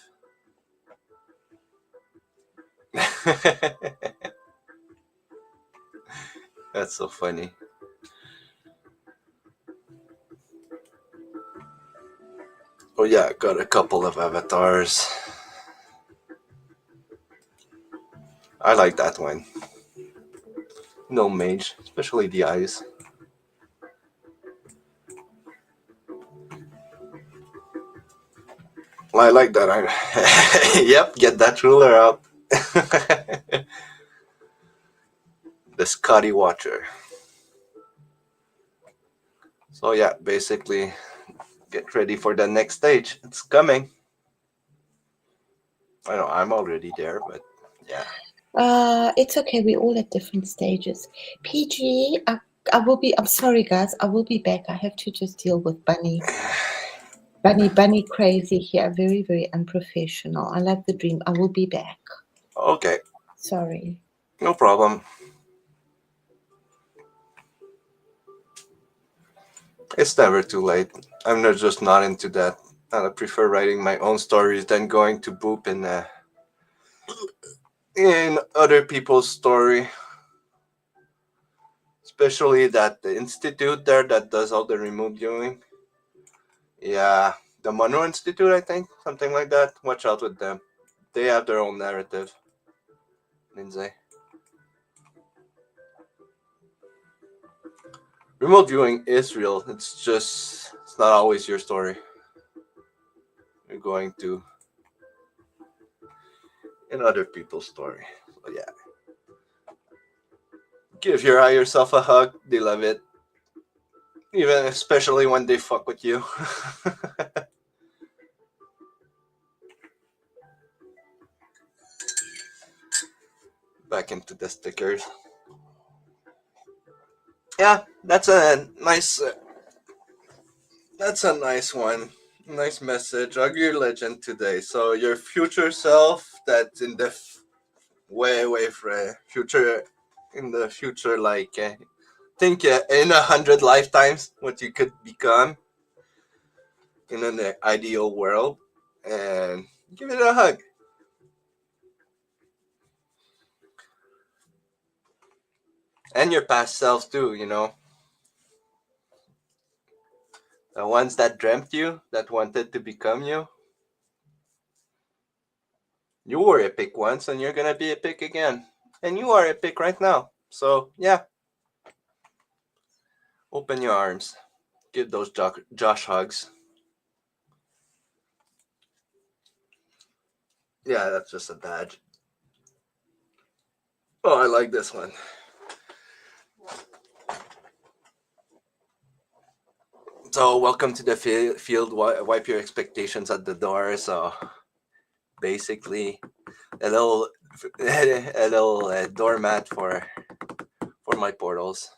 S2: That's so funny. Oh yeah, got a couple of avatars. I like that one. No mage, especially the eyes. I like that. Yep, get that ruler out. The Scotty Watcher. So yeah, basically, get ready for the next stage. It's coming. I know I'm already there, but yeah.
S1: It's okay. We're all at different stages. PG, I will be. I'm sorry, guys. I will be back. I have to just deal with Bunny crazy here. Very, very unprofessional. I love the dream. I will be back.
S2: Okay,
S1: Sorry.
S2: no problem. It's never too late. Just not into that. I prefer writing my own stories than going to boop in other people's story. Especially that the institute there that does all the remote viewing. Yeah, the Monroe Institute, I think, something like that. Watch out with them. They have their own narrative. Lindsay. Remote viewing is real. It's not always your story. You're going to in other people's story. So yeah. Give your higher self a hug. They love it. Even especially when they fuck with you. Back into the stickers. Yeah, that's a nice one. Nice message. Hug your legend today. So your future self that's in the way future in the future like think in 100 lifetimes what you could become in an ideal world and give it a hug. And your past selves too, the ones that dreamt you, that wanted to become you. You were epic once and you're gonna be epic again. And you are epic right now. So yeah, open your arms. Give those Josh hugs. Yeah, that's just a badge. Oh, I like this one. So welcome to the field. Wipe your expectations at the door. So basically, a little a little doormat for my portals.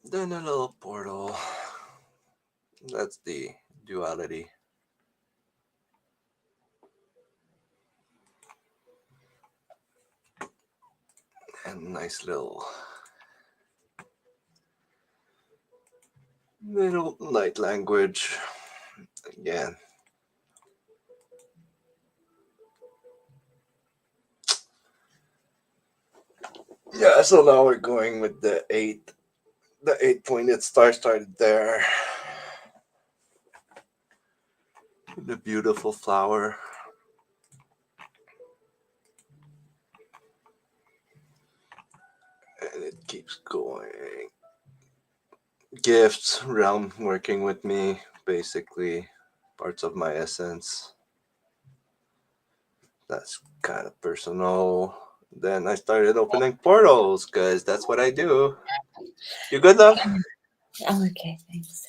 S2: Then a little portal. That's the duality. And nice little light language again. Yeah, so now we're going with the 8 pointed star started there. The beautiful flower. And it keeps going. Gifts, realm working with me, basically parts of my essence. That's kind of personal. Then I started opening portals because that's what I do. You good, love?
S1: Oh, okay, thanks.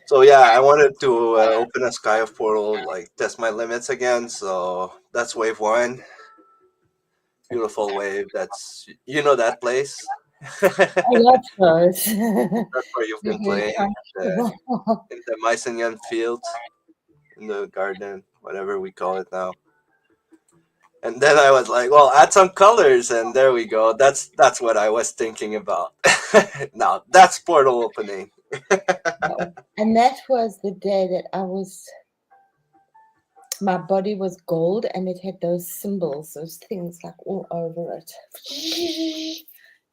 S2: So yeah, I wanted to open a Sky of Portal, like test my limits again. So that's wave one. Beautiful wave. That's that place. That's
S1: I love those.
S2: where you've been
S1: Very
S2: playing
S1: comfortable.
S2: in the Mycenaean field, in the garden, whatever we call it now. And then I was like, well, add some colors, and there we go. That's what I was thinking about. Now that's portal opening.
S1: And that was the day that my body was gold and it had those symbols, those things like all over it. It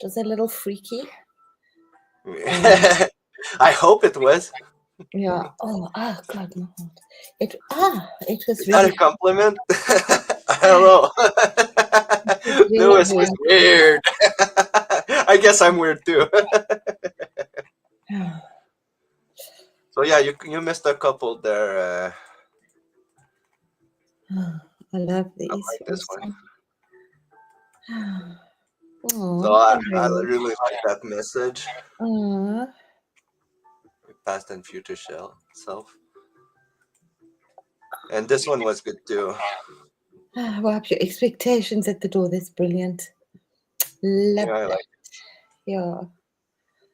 S1: was a little freaky.
S2: I hope it was.
S1: Yeah. Oh, God, my heart. It was
S2: Is
S1: really
S2: that a compliment? I don't know. Lewis was weird. I guess I'm weird too. So yeah, you missed a couple there.
S1: I love
S2: I
S1: these.
S2: like this one.
S1: Oh,
S2: So I really like that message. Past and future self. And this one was good too.
S1: Wipe your expectations at the door. That's brilliant. Love
S2: Yeah, I
S1: that.
S2: like
S1: Yeah.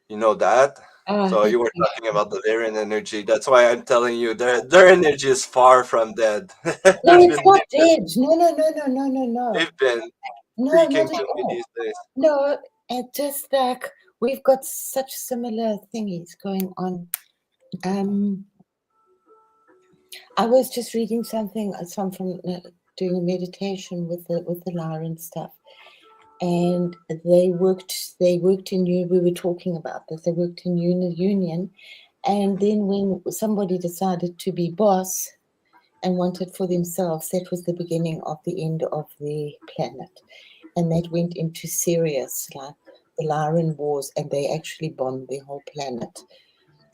S2: You know that? So you were talking about the Varian energy. That's why I'm telling you their energy is far from dead.
S1: No, it's not dead. No.
S2: They've been
S1: No,
S2: freaking
S1: not at
S2: to me
S1: all.
S2: these days.
S1: No, and just like we've got such similar thingies going on. I was just reading something from doing a meditation with the Lyran stuff, and they worked in we were talking about this. They worked in union, and then when somebody decided to be boss and wanted for themselves, that was the beginning of the end of the planet, and that went into serious, like the Lyran Wars, and they actually bombed the whole planet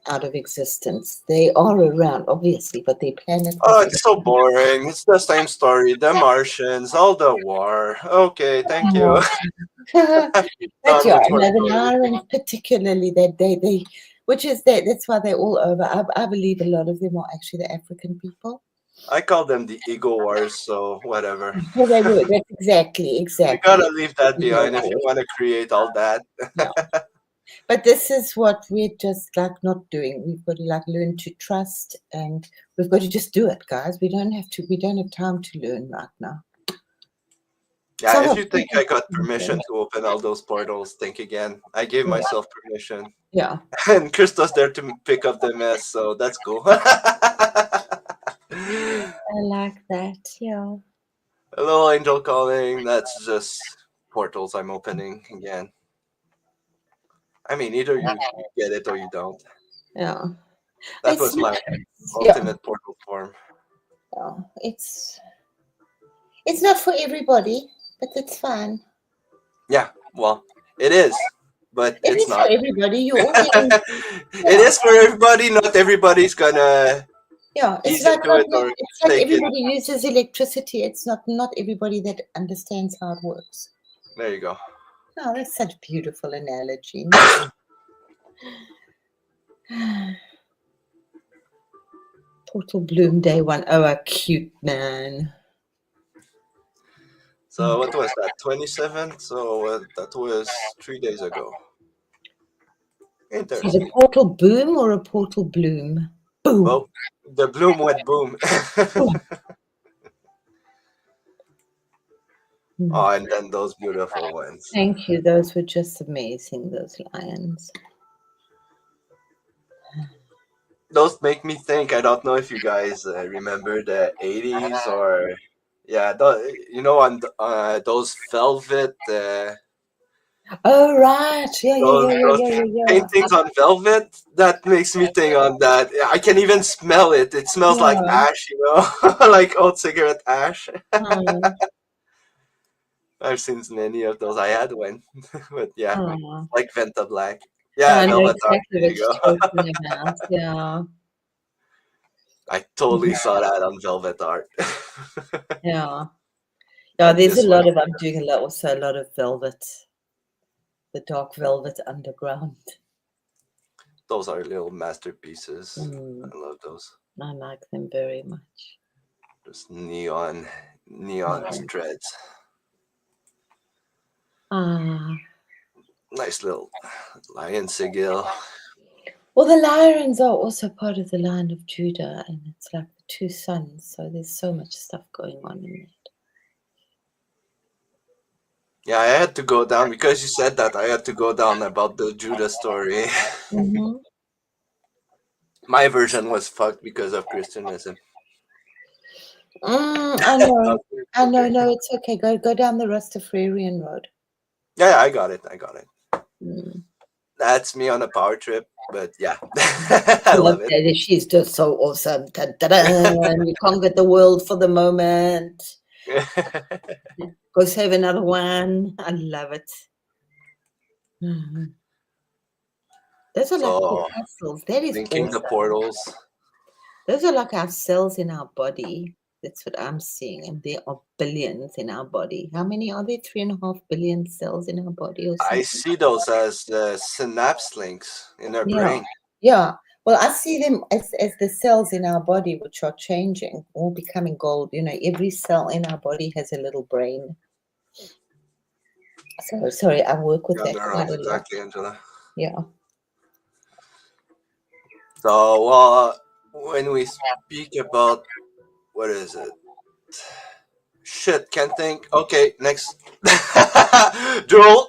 S1: out of existence. They are around, obviously, but their planet.
S2: Oh, it's so boring. It's the same story. The Martians, all the war. Okay, thank you.
S1: But yeah,
S2: Onwards for
S1: the
S2: glory.
S1: Lyrans particularly, that they which is that's why they're all over. I believe a lot of them are actually the African people.
S2: I call them the ego wars, so whatever.
S1: Well, they were. That's exactly.
S2: You gotta leave that behind if you want to create all that.
S1: Yeah. But this is what we're just like not doing. We've got to like learn to trust, and we've got to just do it, guys. We don't have time to learn right now.
S2: Yeah, if you think I got permission to open all those portals, think again. I gave myself permission.
S1: Yeah.
S2: And Christos there to pick up the mess, so that's cool.
S1: I like that, yeah.
S2: Hello, angel calling. That's just portals I'm opening again. I mean, either you get it or you don't.
S1: Yeah.
S2: That was my ultimate portal form.
S1: Yeah. It's not for everybody, but it's fun.
S2: Yeah, well, it is, but it's not
S1: for everybody. You all
S2: It is for everybody. Not everybody's gonna
S1: it's
S2: like
S1: everybody uses electricity. It's not everybody that understands how it works.
S2: There you go.
S1: Oh, that's such a beautiful analogy. Portal Bloom Day 1. Oh, a cute man.
S2: So what was that? 27th? So that was 3 days ago.
S1: Is it a
S2: Interesting.
S1: portal boom or a portal bloom? Boom.
S2: Well, the bloom went boom. Oh, and then those beautiful ones.
S1: Thank you. Those were just amazing, those lions.
S2: Those make me think. I don't know if you guys remember the 80s or yeah, on those velvet
S1: Oh, right. Yeah, yeah,
S2: those
S1: yeah, yeah,
S2: those
S1: yeah, yeah,
S2: paintings on velvet. That makes me think on that. I can even smell it. It smells like
S1: yeah.
S2: ash, like old cigarette ash.
S1: Oh,
S2: I've seen many of those. I had one, but yeah,
S1: oh.
S2: like Venta Black.
S1: Yeah,
S2: Yeah,
S1: I know
S2: Velvet Art.
S1: exactly
S2: There
S1: what
S2: you
S1: you're
S2: go.
S1: talking about. Yeah,
S2: I totally saw that on Velvet Art.
S1: yeah, yeah.
S2: And
S1: There's a
S2: this one,
S1: lot of. I'm doing also a lot of velvet, the dark velvet underground.
S2: those are little masterpieces.
S1: Mm,
S2: I love those.
S1: I like them very much.
S2: Just neon
S1: Yeah.
S2: threads.
S1: Ah,
S2: Nice little lion sigil.
S1: well, the lions are also part of the line of Judah, and it's like the two sons. So there's so much stuff going on in it.
S2: Yeah, I had to go down because you said that. I had to go down about the Judah story.
S1: Mm-hmm.
S2: My version was fucked because of Christianism.
S1: I know. I know.
S2: Okay.
S1: No, it's okay. Go down the Rastafarian road.
S2: Yeah, I got it. I got it.
S1: Mm.
S2: That's me on a power trip, but yeah, I
S1: Love
S2: love it.
S1: that. She's just so awesome. Dun, dun, dun. You conquered the world for the moment. Go save another one. I love it. Mhm. Those are like our
S2: So,
S1: castles. That is
S2: linking the
S1: awesome.
S2: portals.
S1: Those are like our cells in our body. That's what I'm seeing. And there are billions in our body. How many are there? 3.5 billion cells in our body or
S2: I
S1: something?
S2: see those as the synapse links in our
S1: Yeah.
S2: brain.
S1: Yeah. Well, I see them as the cells in our body which are changing, all becoming gold. Every cell in our body has a little brain. So sorry, I work with
S2: Yeah,
S1: that
S2: neural,
S1: quite a lot.
S2: exactly, Angela.
S1: Yeah.
S2: So, when we speak about what is it? Shit, can't think. Okay, next. Jewel.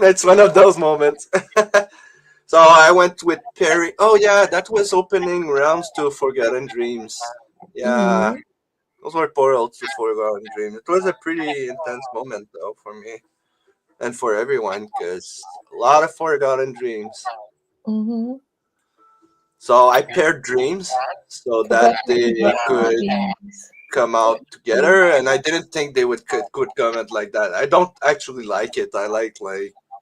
S2: It's one of those moments. So I went with Perry. Oh yeah, that was opening realms to Forgotten Dreams. Yeah,
S1: Mm-hmm.
S2: those were portals to Forgotten Dreams. It was a pretty intense moment though for me and for everyone because a lot of Forgotten Dreams.
S1: Mm-hmm.
S2: So I paired dreams so that they could come out together, and I didn't think they could comment like that. I don't actually like it. I like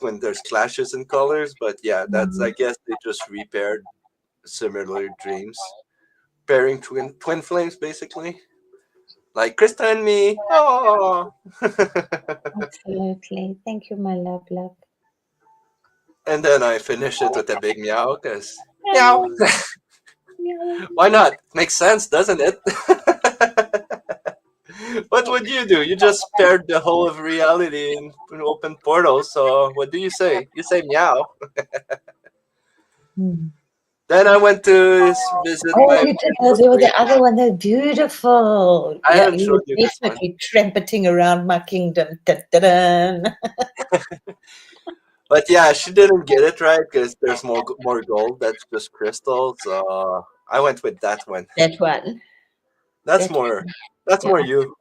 S2: when there's clashes in colors, but yeah, that's I
S1: Mhm.
S2: guess they just repaired similar dreams, pairing twin flames basically, like Krista and me. Oh,
S1: Absolutely. Thank you, my love, love.
S2: and then I finish it with a big meow because meow.
S1: Meow, meow.
S2: Why not? Makes sense, doesn't it? What would you do? You just paired the whole of reality in an open portal. So what do you say? You say meow.
S1: Hmm.
S2: Then I went to visit
S1: Oh,
S2: my
S1: you did those.
S2: beautiful
S1: Oh, the
S2: queen.
S1: other one, they're beautiful.
S2: I
S1: Yeah,
S2: haven't
S1: you
S2: showed
S1: were
S2: you this one,
S1: definitely trumpeting around my kingdom. Dun, dun, dun.
S2: but yeah, she didn't get it right because there's more gold. That's just crystal. So I went with that one.
S1: That one.
S2: That's
S1: That
S2: more.
S1: one.
S2: That's
S1: Yeah,
S2: more you.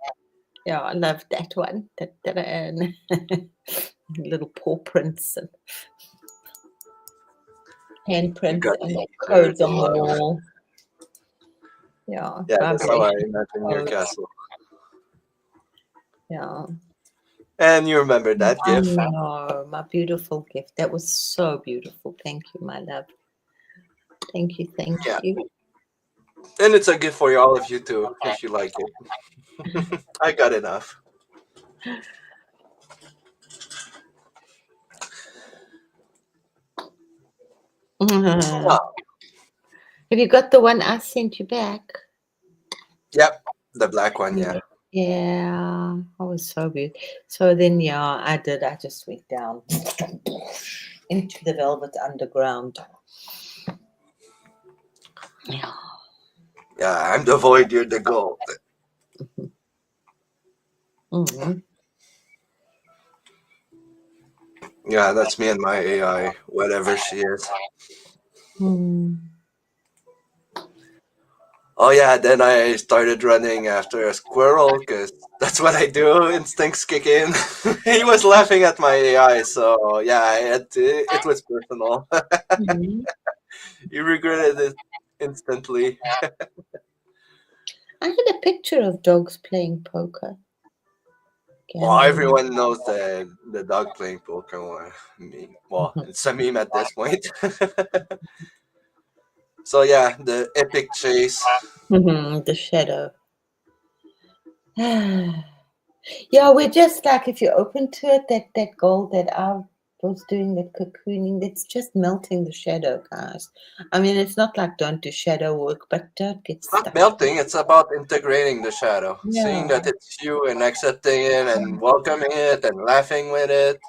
S1: yeah, I love that one. Dun, dun, dun. Little paw prints and
S2: You
S1: handprints
S2: got
S1: and
S2: the
S1: the
S2: ether,
S1: codes
S2: the
S1: on the
S2: love.
S1: wall. Yeah,
S2: Yeah, that's how I
S1: vibration
S2: imagine your
S1: codes.
S2: castle.
S1: Yeah.
S2: And you remember that
S1: I
S2: gift.
S1: know, my beautiful gift. That was so beautiful. Thank you, my love. Thank you, thank
S2: Yeah,
S1: you.
S2: and it's a gift for all of you too, if you like it. I got enough.
S1: Mhm.
S2: Oh,
S1: Have you got the one I sent you back?
S2: yep, the black one. Yeah.
S1: Yeah, I was so good. So then, yeah, I did. I just went down. into the velvet underground. Yeah.
S2: Yeah, I'm the void, you're the gold.
S1: Mm-hmm.
S2: Yeah, that's me and my AI, whatever she is.
S1: Mm.
S2: Oh yeah, then I started running after a squirrel because that's what I do. Instincts kick in. He was laughing at my AI, so yeah, it was personal.
S1: Mm-hmm.
S2: He regretted it instantly.
S1: I had a picture of dogs playing poker,
S2: Well,
S1: gambling.
S2: everyone knows the dog playing Pokemon. Well,
S1: Mhm.
S2: it's a meme at this point. So yeah, the epic chase.
S1: Mhm, the shadow. Yeah, we're just like, if you're open to it, that goal that I was doing, that cocooning, that's just melting the shadow, guys. I mean, it's not like don't do shadow work, but don't get
S2: It's not
S1: stuck.
S2: melting, it's about integrating the shadow. Seeing
S1: Yeah.
S2: that it's you and accepting it and welcoming it and laughing with it.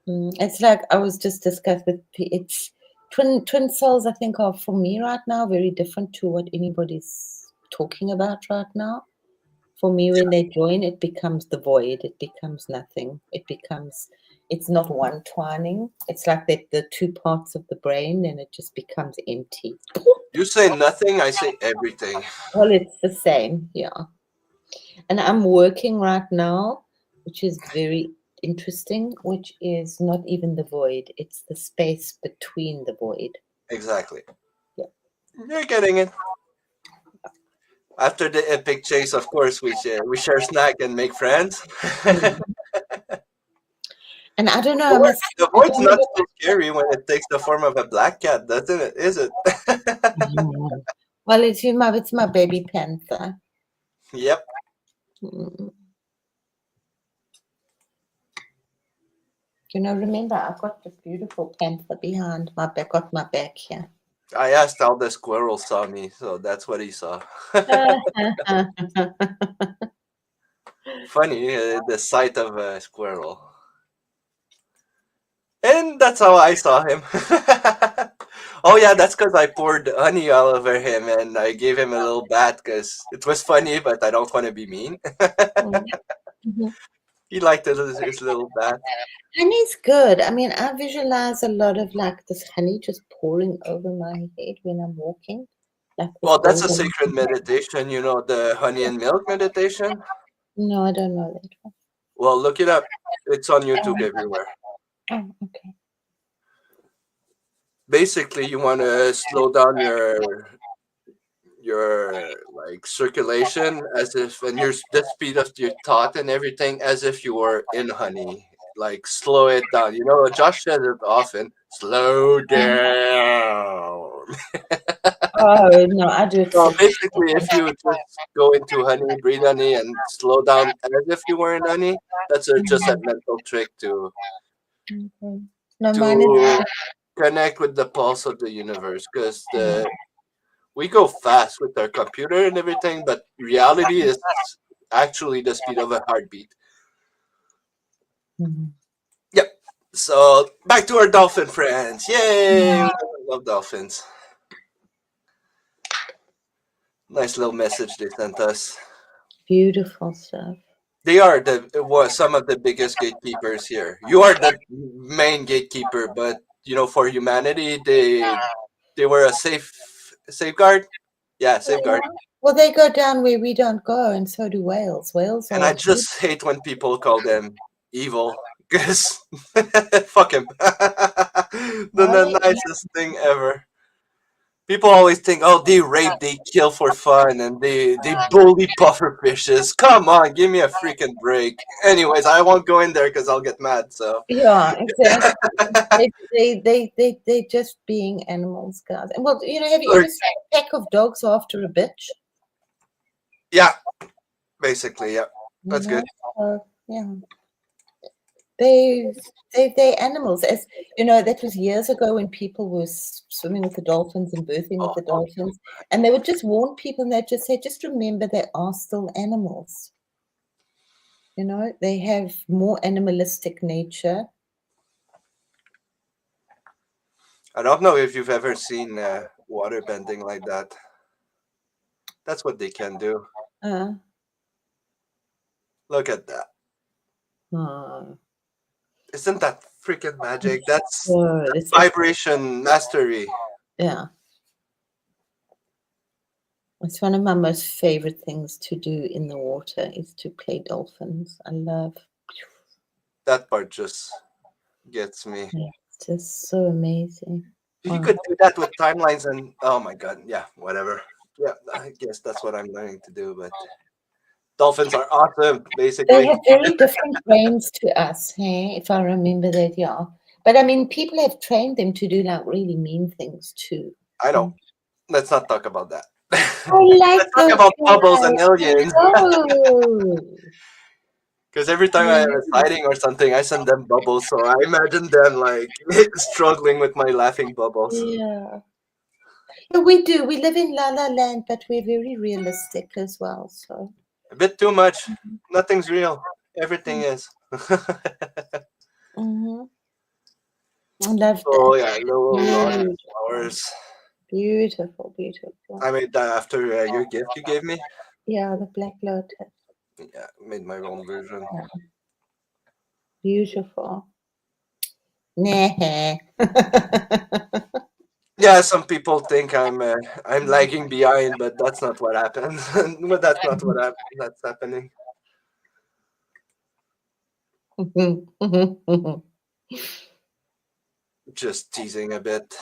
S1: It's like I was just discussed with it's twin souls. I think are for me right now very different to what anybody's talking about right now. For me, when they join, it becomes the void. It becomes nothing. It's not one twining. It's like that the two parts of the brain, and it just becomes empty.
S2: You say nothing, I say everything.
S1: Well, it's the same, yeah. And I'm working right now, which is very interesting, which is not even the void, it's the space between the void.
S2: Exactly.
S1: Yeah.
S2: You're getting it. After the epic chase, of course, we share snack and make friends.
S1: Mm. And I don't know,
S2: The
S1: I
S2: void's
S1: don't know
S2: not
S1: what
S2: so scary when it takes the form of a black cat, doesn't it? Is it?
S1: well, it's my baby panther.
S2: Yep.
S1: Mm. Remember, I've got this beautiful panther behind my back, got my back here.
S2: I asked how the squirrel saw me, so that's what he saw. Funny, the sight of a squirrel. And that's how I saw him. Oh yeah, that's because I poured honey all over him and I gave him a little bat because it was funny, but I don't want to be mean.
S1: Mhm.
S2: He liked his little bat.
S1: Honey's good. I mean, I visualize a lot of like this honey just pouring over my head when I'm walking, like this
S2: Well, that's a
S1: golden.
S2: sacred meditation, the honey and milk meditation.
S1: No, I don't know that one.
S2: Well, look it up. It's on YouTube everywhere.
S1: Oh, okay.
S2: Basically, you want to slow down your like circulation as if and your the speed of your thought and everything as if you were in honey, like slow it down. Josh says it often, slow down.
S1: Oh no, I do it
S2: So
S1: for
S2: basically if you just go into honey, breathe honey and slow down as if you were in honey, that's just a mental trick
S1: okay. No, mine
S2: to
S1: is
S2: connect with the pulse of the universe because we go fast with our computer and everything, but reality is actually the speed of a heartbeat.
S1: Mhm.
S2: Yep. So back to our dolphin friends. Yay! We love dolphins. Nice little message they sent us.
S1: Beautiful stuff.
S2: They are some of the biggest gatekeepers here. You are the main gatekeeper, but for humanity, they were a safeguard. Yeah, safeguard.
S1: Well, they go down where we don't go, and so do whales. Whales
S2: And
S1: are
S2: I just hate when people call them evil because fuck him. The nicest thing ever. People always think, oh, they rape, they kill for fun, and they bully puffer fishes. Come on, give me a freaking break. Anyways, I won't go in there because I'll get mad. So
S1: yeah, exactly. They just being animals, guys. And well, have you ever seen a pack of dogs after a bitch?
S2: yeah, basically, yeah,
S1: You
S2: that's
S1: know,
S2: good.
S1: so yeah, they they animals. As you know, that was years ago when people were swimming with the dolphins and birthing with
S2: Oh,
S1: the dolphins, and they would just warn people, and they'd just say, just remember, they are still animals. They have more animalistic nature.
S2: I don't know if you've ever seen water bending like that. That's what they can do.
S1: Uh,
S2: Look at that.
S1: oh,
S2: Isn't that freaking magic? That's
S1: so it's
S2: vibration mastery.
S1: yeah. It's one of my most favorite things to do in the water is to play dolphins. I love.
S2: That part just gets me.
S1: It's just so amazing.
S2: If you
S1: Wow.
S2: could do that with timelines and oh my god, yeah, whatever. Yeah, I guess that's what I'm learning to do. But dolphins are awesome,
S1: They
S2: basically.
S1: have very different brains to us, hey, if I remember that, yeah. But I mean, people have trained them to do like really mean things too.
S2: I know. Let's not talk about that.
S1: I like
S2: Let's talk
S1: those
S2: about bubbles and
S1: guys.
S2: aliens.
S1: Oh,
S2: Because every time I was hiding or something, I send them bubbles. So I imagine them like struggling with my laughing bubbles.
S1: yeah. Yeah, we do. We live in La La Land, but we're very realistic as well. So,
S2: A bit too much. Nothing's real. Everything is.
S1: mm-hmm. I love
S2: Oh
S1: that.
S2: yeah, little water
S1: Beautiful,
S2: flowers.
S1: beautiful, beautiful.
S2: I made that after your gift you gave me.
S1: Yeah, the black lotus.
S2: Yeah, made my own version.
S1: Beautiful. Nah.
S2: Yeah, some people think I'm lagging behind, but that's not what happened. But that's not that's happening. Just teasing a bit.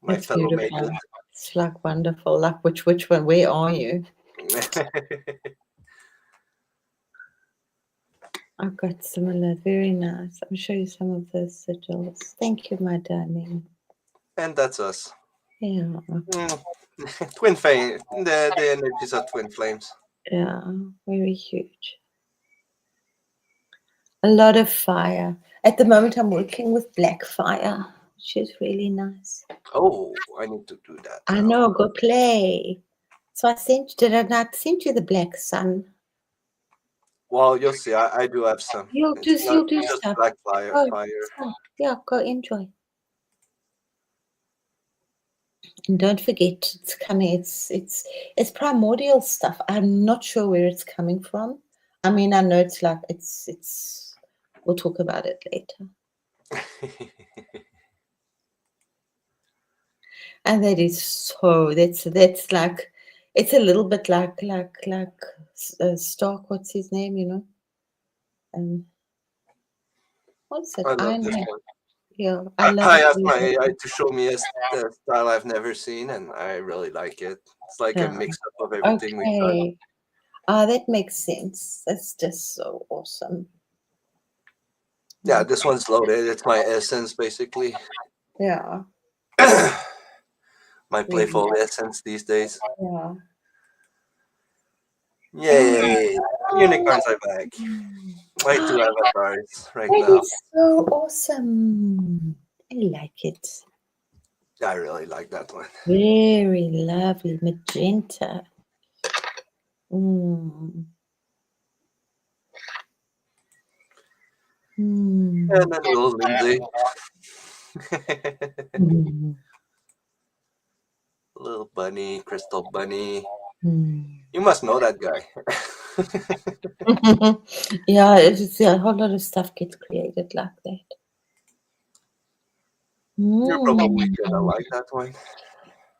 S2: My
S1: It's
S2: fellow
S1: beautiful.
S2: mages.
S1: It's like wonderful. Like which one? Where are you? I've got similar. Very nice. I'll show you some of the sigils. Thank you, my darling.
S2: And that's us.
S1: Yeah,
S2: Twin flame. The energies are twin flames.
S1: yeah, very huge. A lot of fire. At the moment, I'm working with black fire, which is really nice.
S2: Oh, I need to do that.
S1: I
S2: Now.
S1: know, go play. So did I not send you the black sun?
S2: Well, you'll see. I do have some.
S1: You'll
S2: It's
S1: do,
S2: not
S1: you'll do
S2: just
S1: stuff.
S2: black fire.
S1: Oh,
S2: Fire.
S1: so, yeah, go enjoy. And don't forget, it's coming. It's primordial stuff. I'm not sure where it's coming from. I mean, I know it's like it's. We'll talk about it later. And that is so. That's like. It's a little bit like Stark. What's his name? You know. What's it?
S2: I love
S1: Iron
S2: this
S1: Man.
S2: one.
S1: Yeah, I love
S2: I
S1: it.
S2: asked my AI to show me a style I've never seen, and I really like it. It's like a
S1: Yeah.
S2: mix up of everything we've done.
S1: Okay. Ah, that makes sense. That's just so awesome.
S2: Yeah, this one's loaded. It's my essence, basically.
S1: Yeah.
S2: My playful essence these days.
S1: Yeah.
S2: Yay! Unicorns are back. My two avatars right
S1: That
S2: now.
S1: is so awesome. I like it.
S2: I really like that one.
S1: Very lovely magenta. Mm. Mm.
S2: And then little Lindsay.
S1: Mm.
S2: Little bunny, crystal bunny.
S1: Mm.
S2: You must know that guy.
S1: Yeah, a whole lot of stuff gets created like that.
S2: You're probably gonna like that one.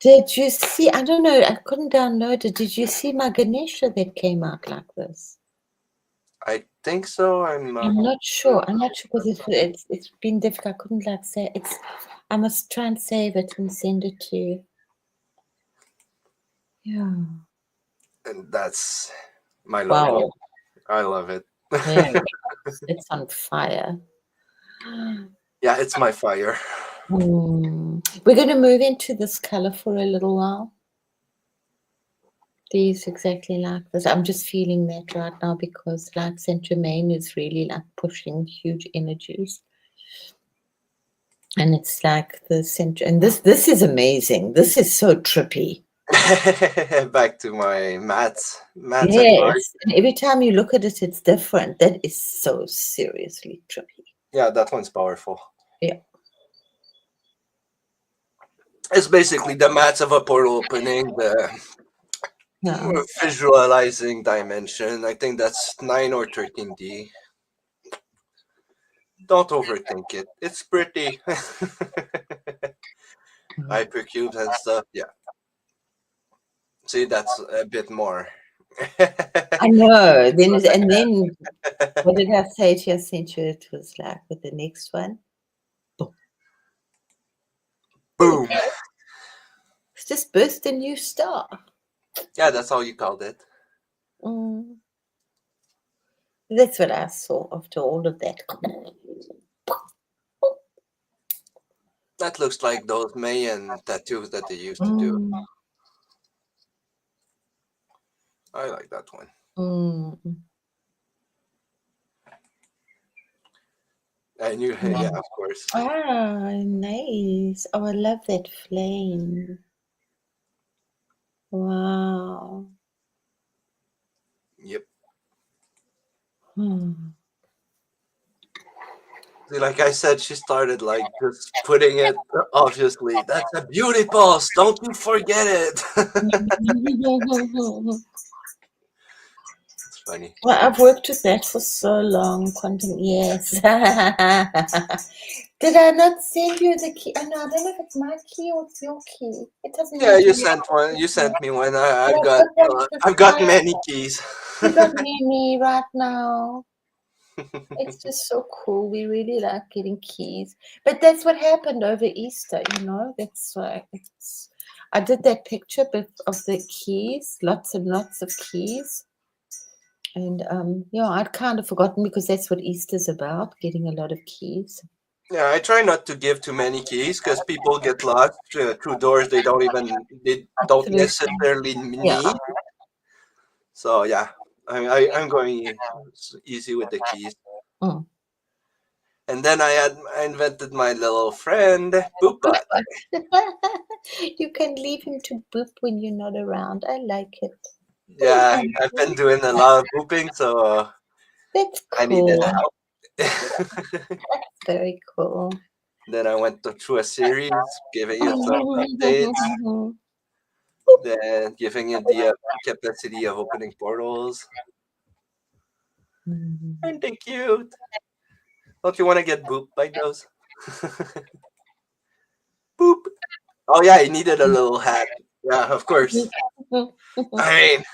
S1: Did you see? I don't know. I couldn't download it. Did you see my Ganesha that came out like this?
S2: I think so. I'm
S1: not sure. I'm not sure because it's been difficult. I couldn't like say it's. I must try and save it and send it to you. Yeah.
S2: And that's my logo.
S1: Wow.
S2: I love it.
S1: Yeah, it's on fire.
S2: Yeah, it's my fire.
S1: We're going to move into this color for a little while. These exactly like this. I'm just feeling that right now because like Saint Germain is really like pushing huge energies. And it's like the center, and this is amazing. This is so trippy.
S2: Back to my mats.
S1: Yes, and every time you look at it, it's different. That is so seriously trippy.
S2: Yeah, that one's powerful.
S1: Yeah.
S2: It's basically the maths of a portal opening, the
S1: Yeah.
S2: visualizing dimension. I think that's 9 or 13D. Don't overthink it. It's pretty. Hypercubes and stuff. Yeah. See, that's a bit more.
S1: I know. And then what did I say to you? I sent you, it was like with the next one.
S2: Boom.
S1: It's just burst a new star.
S2: Yeah, that's how you called it.
S1: Mm. That's what I saw after all of that.
S2: That looks like those Mayan tattoos that they used to do.
S1: Mm.
S2: I like that one.
S1: Mm.
S2: And you, yeah, of course.
S1: Ah, nice. Oh, I love that flame. Wow.
S2: Yep.
S1: Hmm.
S2: See, like I said, she started like just putting it. Obviously, that's a beauty pulse. Don't you forget it. It's funny.
S1: Well, I've worked with that for so long, quantum. Yes. Did I not send you the key? Oh, no, I don't know if it's my key or it's your key. It doesn't
S2: Yeah, you
S1: matter.
S2: sent one. You sent me one.
S1: But I've got one for
S2: I've got
S1: fire.
S2: many keys.
S1: You got Mimi right now. It's just so cool. We really like getting keys. But that's what happened over Easter, you know. That's why it's. I did that picture of the keys, lots and lots of keys. And yeah, I'd kind of forgotten because that's what Easter's about, getting a lot of keys.
S2: Yeah, I try not to give too many keys because people get lost through doors they don't
S1: Absolutely.
S2: necessarily
S1: Yeah.
S2: need. So yeah, I'm going easy with the keys.
S1: Mm.
S2: And then I invented my little friend Boopbot.
S1: You can leave him to boop when you're not around. I like it.
S2: Yeah, I've been doing a lot of booping, so
S1: That's
S2: I needed
S1: cool.
S2: help.
S1: Very cool.
S2: Then I went through a series, giving it some updates, then giving it the capacity of opening portals. Aren't they cute? Don't you want to get booped by those? Boop. Oh yeah, he needed a little hat. Yeah, of course. I mean,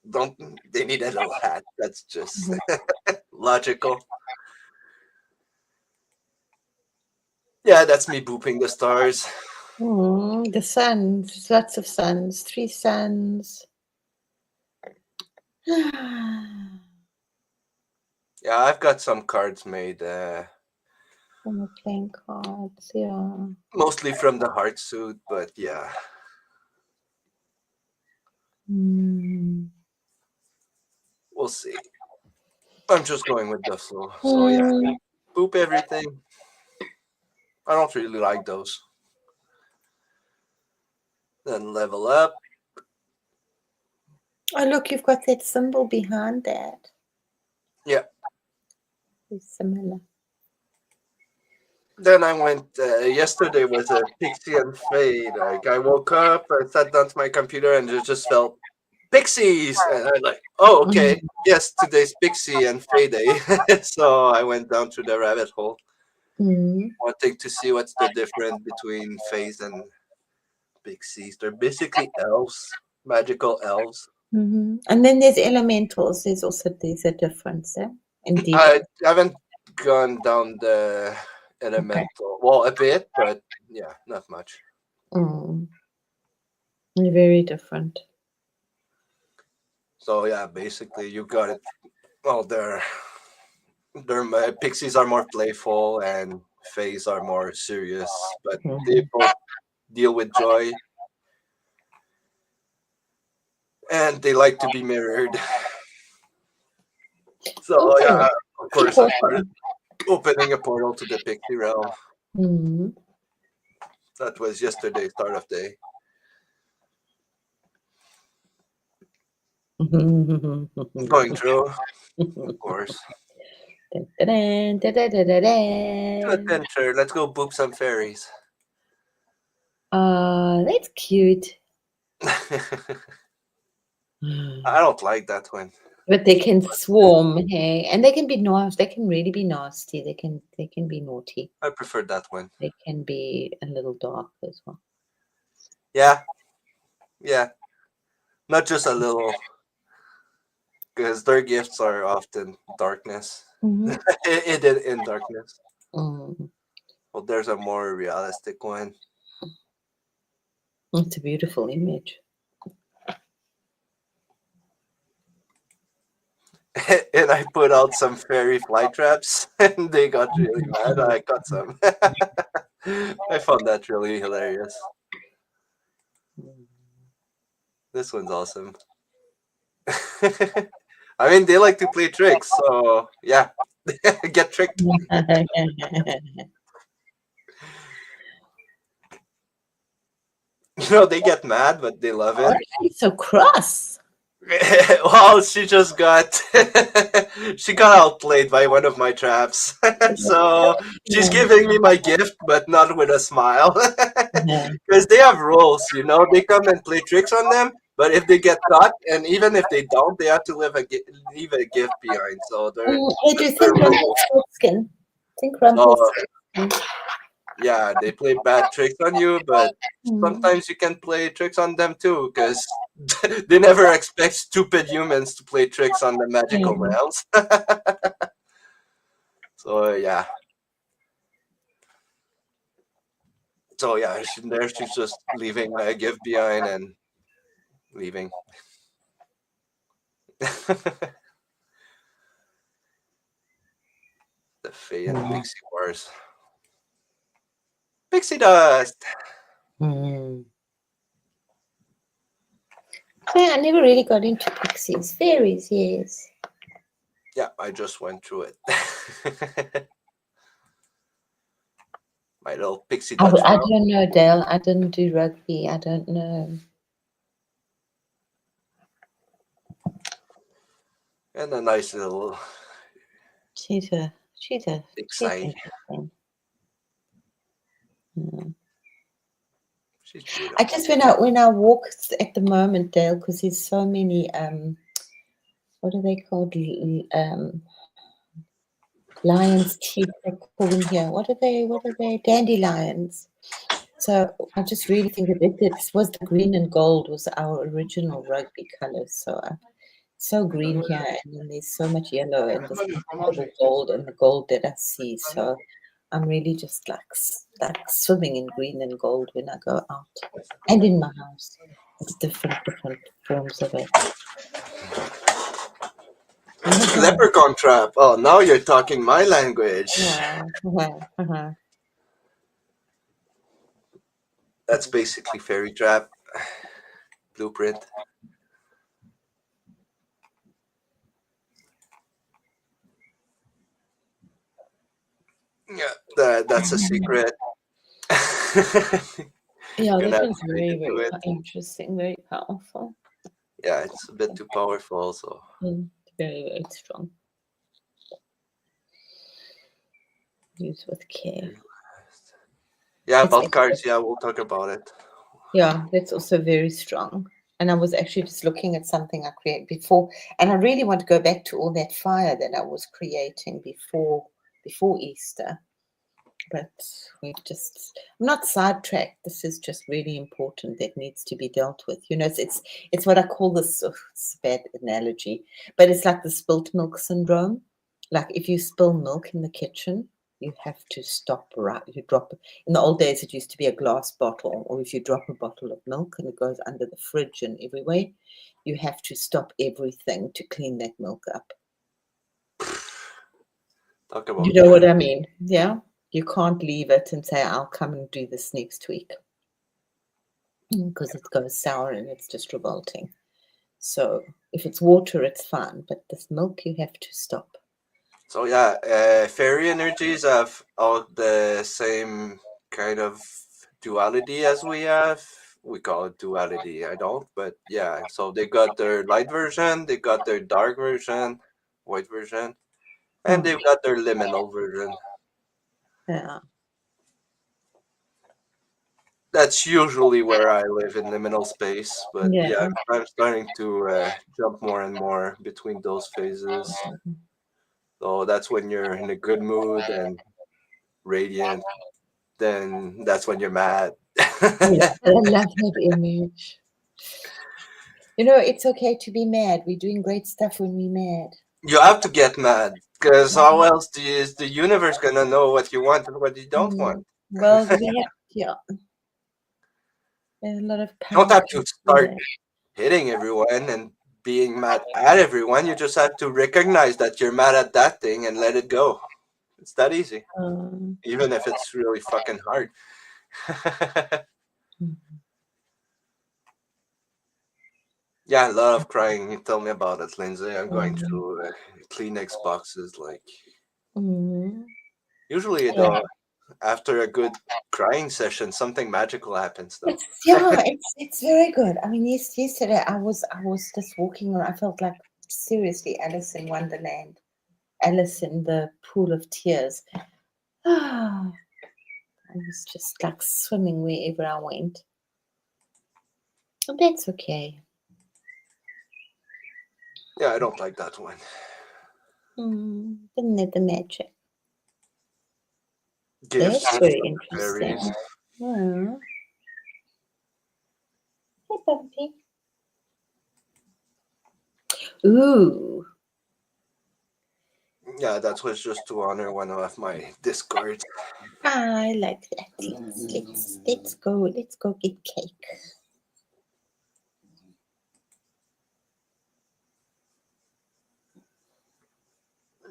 S2: don't they need a little hat? That's just logical. Yeah, that's me booping the stars.
S1: The suns, lots of suns, 3 suns.
S2: Yeah, I've got some cards made,
S1: I'm playing cards, yeah.
S2: mostly from the heart suit, but yeah.
S1: Mm.
S2: We'll see. I'm just going with the flow. So yeah, boop everything. I don't really like those. Then level up.
S1: Oh, look, you've got that symbol behind that.
S2: Yeah.
S1: It's similar.
S2: Then I went. Yesterday was a Pixie and Fade. Like I woke up, I sat down to my computer, and it just felt Pixies, and I'm like, oh okay, yes, today's Pixie and Fade day. So I went down to the rabbit hole, wanting to see what's the difference between Phase and Pixies. They're basically elves, magical elves.
S1: And then there's elementals. There's a difference, eh? Indeed.
S2: I haven't gone down the elemental. Well, a bit, but yeah, not much.
S1: Very different.
S2: So yeah, basically you got it. Well, their pixies are more playful and fays are more serious, but they both deal with joy and they like to be mirrored. So yeah, of course I started opening a portal to the pixie realm. That was yesterday, start of day. Going through, of course.
S1: Da-da-da-da-da-da-da.
S2: Adventure. Let's go boop some fairies.
S1: Oh, that's cute.
S2: I don't like that one.
S1: But they can swarm, hey, and they can be nasty. They can really be nasty. They can be naughty.
S2: I prefer that one.
S1: They can be a little dark as well.
S2: Yeah, yeah. Not just a little, because their gifts are often darkness.
S1: Mhm.
S2: In darkness.
S1: Mm.
S2: Well, there's a more realistic one.
S1: It's a beautiful image.
S2: And I put out some fairy fly traps, and they got really mad. I got some. I found that really hilarious. This one's awesome. I mean, they like to play tricks, so yeah, get tricked. They get mad, but they love
S1: Why
S2: it.
S1: are you so cross?
S2: Well, she just got she got outplayed by one of my traps. So she's giving me my gift, but not with a smile.
S1: Yeah.
S2: Because they have rules, they come and play tricks on them, but if they get caught, and even if they don't, they have to leave a gift behind. So
S1: Hey, do you
S2: their
S1: think
S2: rules.
S1: Rumpelstiltskin? Think
S2: So
S1: Rumpelstiltskin?
S2: yeah, they play bad tricks on you, but
S1: Mm.
S2: sometimes you can play tricks on them too, because they never expect stupid humans to play tricks on the magical
S1: Mm.
S2: realms. So yeah, she's just leaving a gift behind and leaving. The Fae and
S1: Mm.
S2: Pixie Wars. Pixie Dust.
S1: Mm. Yeah, I never really got into pixies. Fairies, yes.
S2: Yeah, I just went through it. My little pixie Dutch
S1: I
S2: farm.
S1: don't know, Dale. I didn't do rugby. I don't know.
S2: And a nice little
S1: She's she's
S2: Pixie.
S1: interesting. Mm.
S2: She's
S1: I
S2: beautiful.
S1: just when I walk at the moment, Dale, because there's so many what are they called? Lion's teeth, they call them here. What are they? What are they? Dandelions. So I just really think that it was the green and gold was our original rugby colours. So so green here, and then there's so much yellow and this incredible gold, and the gold that I see. So I'm really just like swimming in green and gold when I go out, and in my house. It's different forms of it.
S2: Leprechaun trap. Oh, now you're talking my language. That's basically fairy trap blueprint. Yeah, that's a secret.
S1: Yeah,
S2: You're gonna
S1: that
S2: have
S1: one's
S2: to read
S1: very,
S2: into
S1: very
S2: it.
S1: interesting, very powerful.
S2: Yeah, it's a bit too powerful. So
S1: Very, very strong. Use with care.
S2: yeah,
S1: It's
S2: about cards. Yeah, we'll talk about it.
S1: Yeah, that's also very strong. And I was actually just looking at something I created before, and I really want to go back to all that fire that I was creating before Easter. But we've just I'm not sidetracked. This is just really important that needs to be dealt with. It's what I call this. It's a bad analogy, but it's like the spilt milk syndrome. Like if you spill milk in the kitchen, you have to stop. Right, you drop. In the old days, it used to be a glass bottle, or if you drop a bottle of milk and it goes under the fridge and everywhere, you have to stop everything to clean that milk up.
S2: Talk
S1: You
S2: about
S1: know
S2: that.
S1: what I mean? Yeah. You can't leave it and say, I'll come and do this next week because it goes sour and it's just revolting. So if it's water, it's fine, but this milk, you have to stop.
S2: So yeah, fairy energies have all the same kind of duality as we have. We call it duality. I don't, but yeah. So they got their light version, they got their dark version, white version, and
S1: Hmm.
S2: they've got their liminal version.
S1: Yeah.
S2: that's usually where I live in liminal space. But
S1: Yeah.
S2: yeah, I'm starting to jump more and more between those phases. So that's when you're in a good mood and radiant. Then that's when you're mad.
S1: Yeah, I love that image. You know, it's okay to be mad. We're doing great stuff when we're mad.
S2: You have to get mad because how else is the universe gonna know what you want and what you don't want?
S1: Well, we have, yeah, there's a lot of
S2: You don't
S1: power.
S2: have to start hitting everyone and being mad at everyone. You just have to recognize that you're mad at that thing and let it go. It's that easy, even if it's really fucking hard. Yeah, a lot of crying. You tell me about it, Lindsay. I'm going through Kleenex boxes. Like usually, though, after a good crying session, something magical happens. Though.
S1: It's very good. I mean, yesterday I was just walking around. I felt like seriously Alice in Wonderland, Alice in the pool of tears. I was just like swimming wherever I went. But that's okay.
S2: Yeah, I don't like that one.
S1: Isn't it the magic?
S2: Gifts.
S1: That's very interesting.
S2: Fairies.
S1: Hey, puppy. Ooh.
S2: Yeah, that was just to honor one of my discards.
S1: I like that. Let's go. Let's go get cake.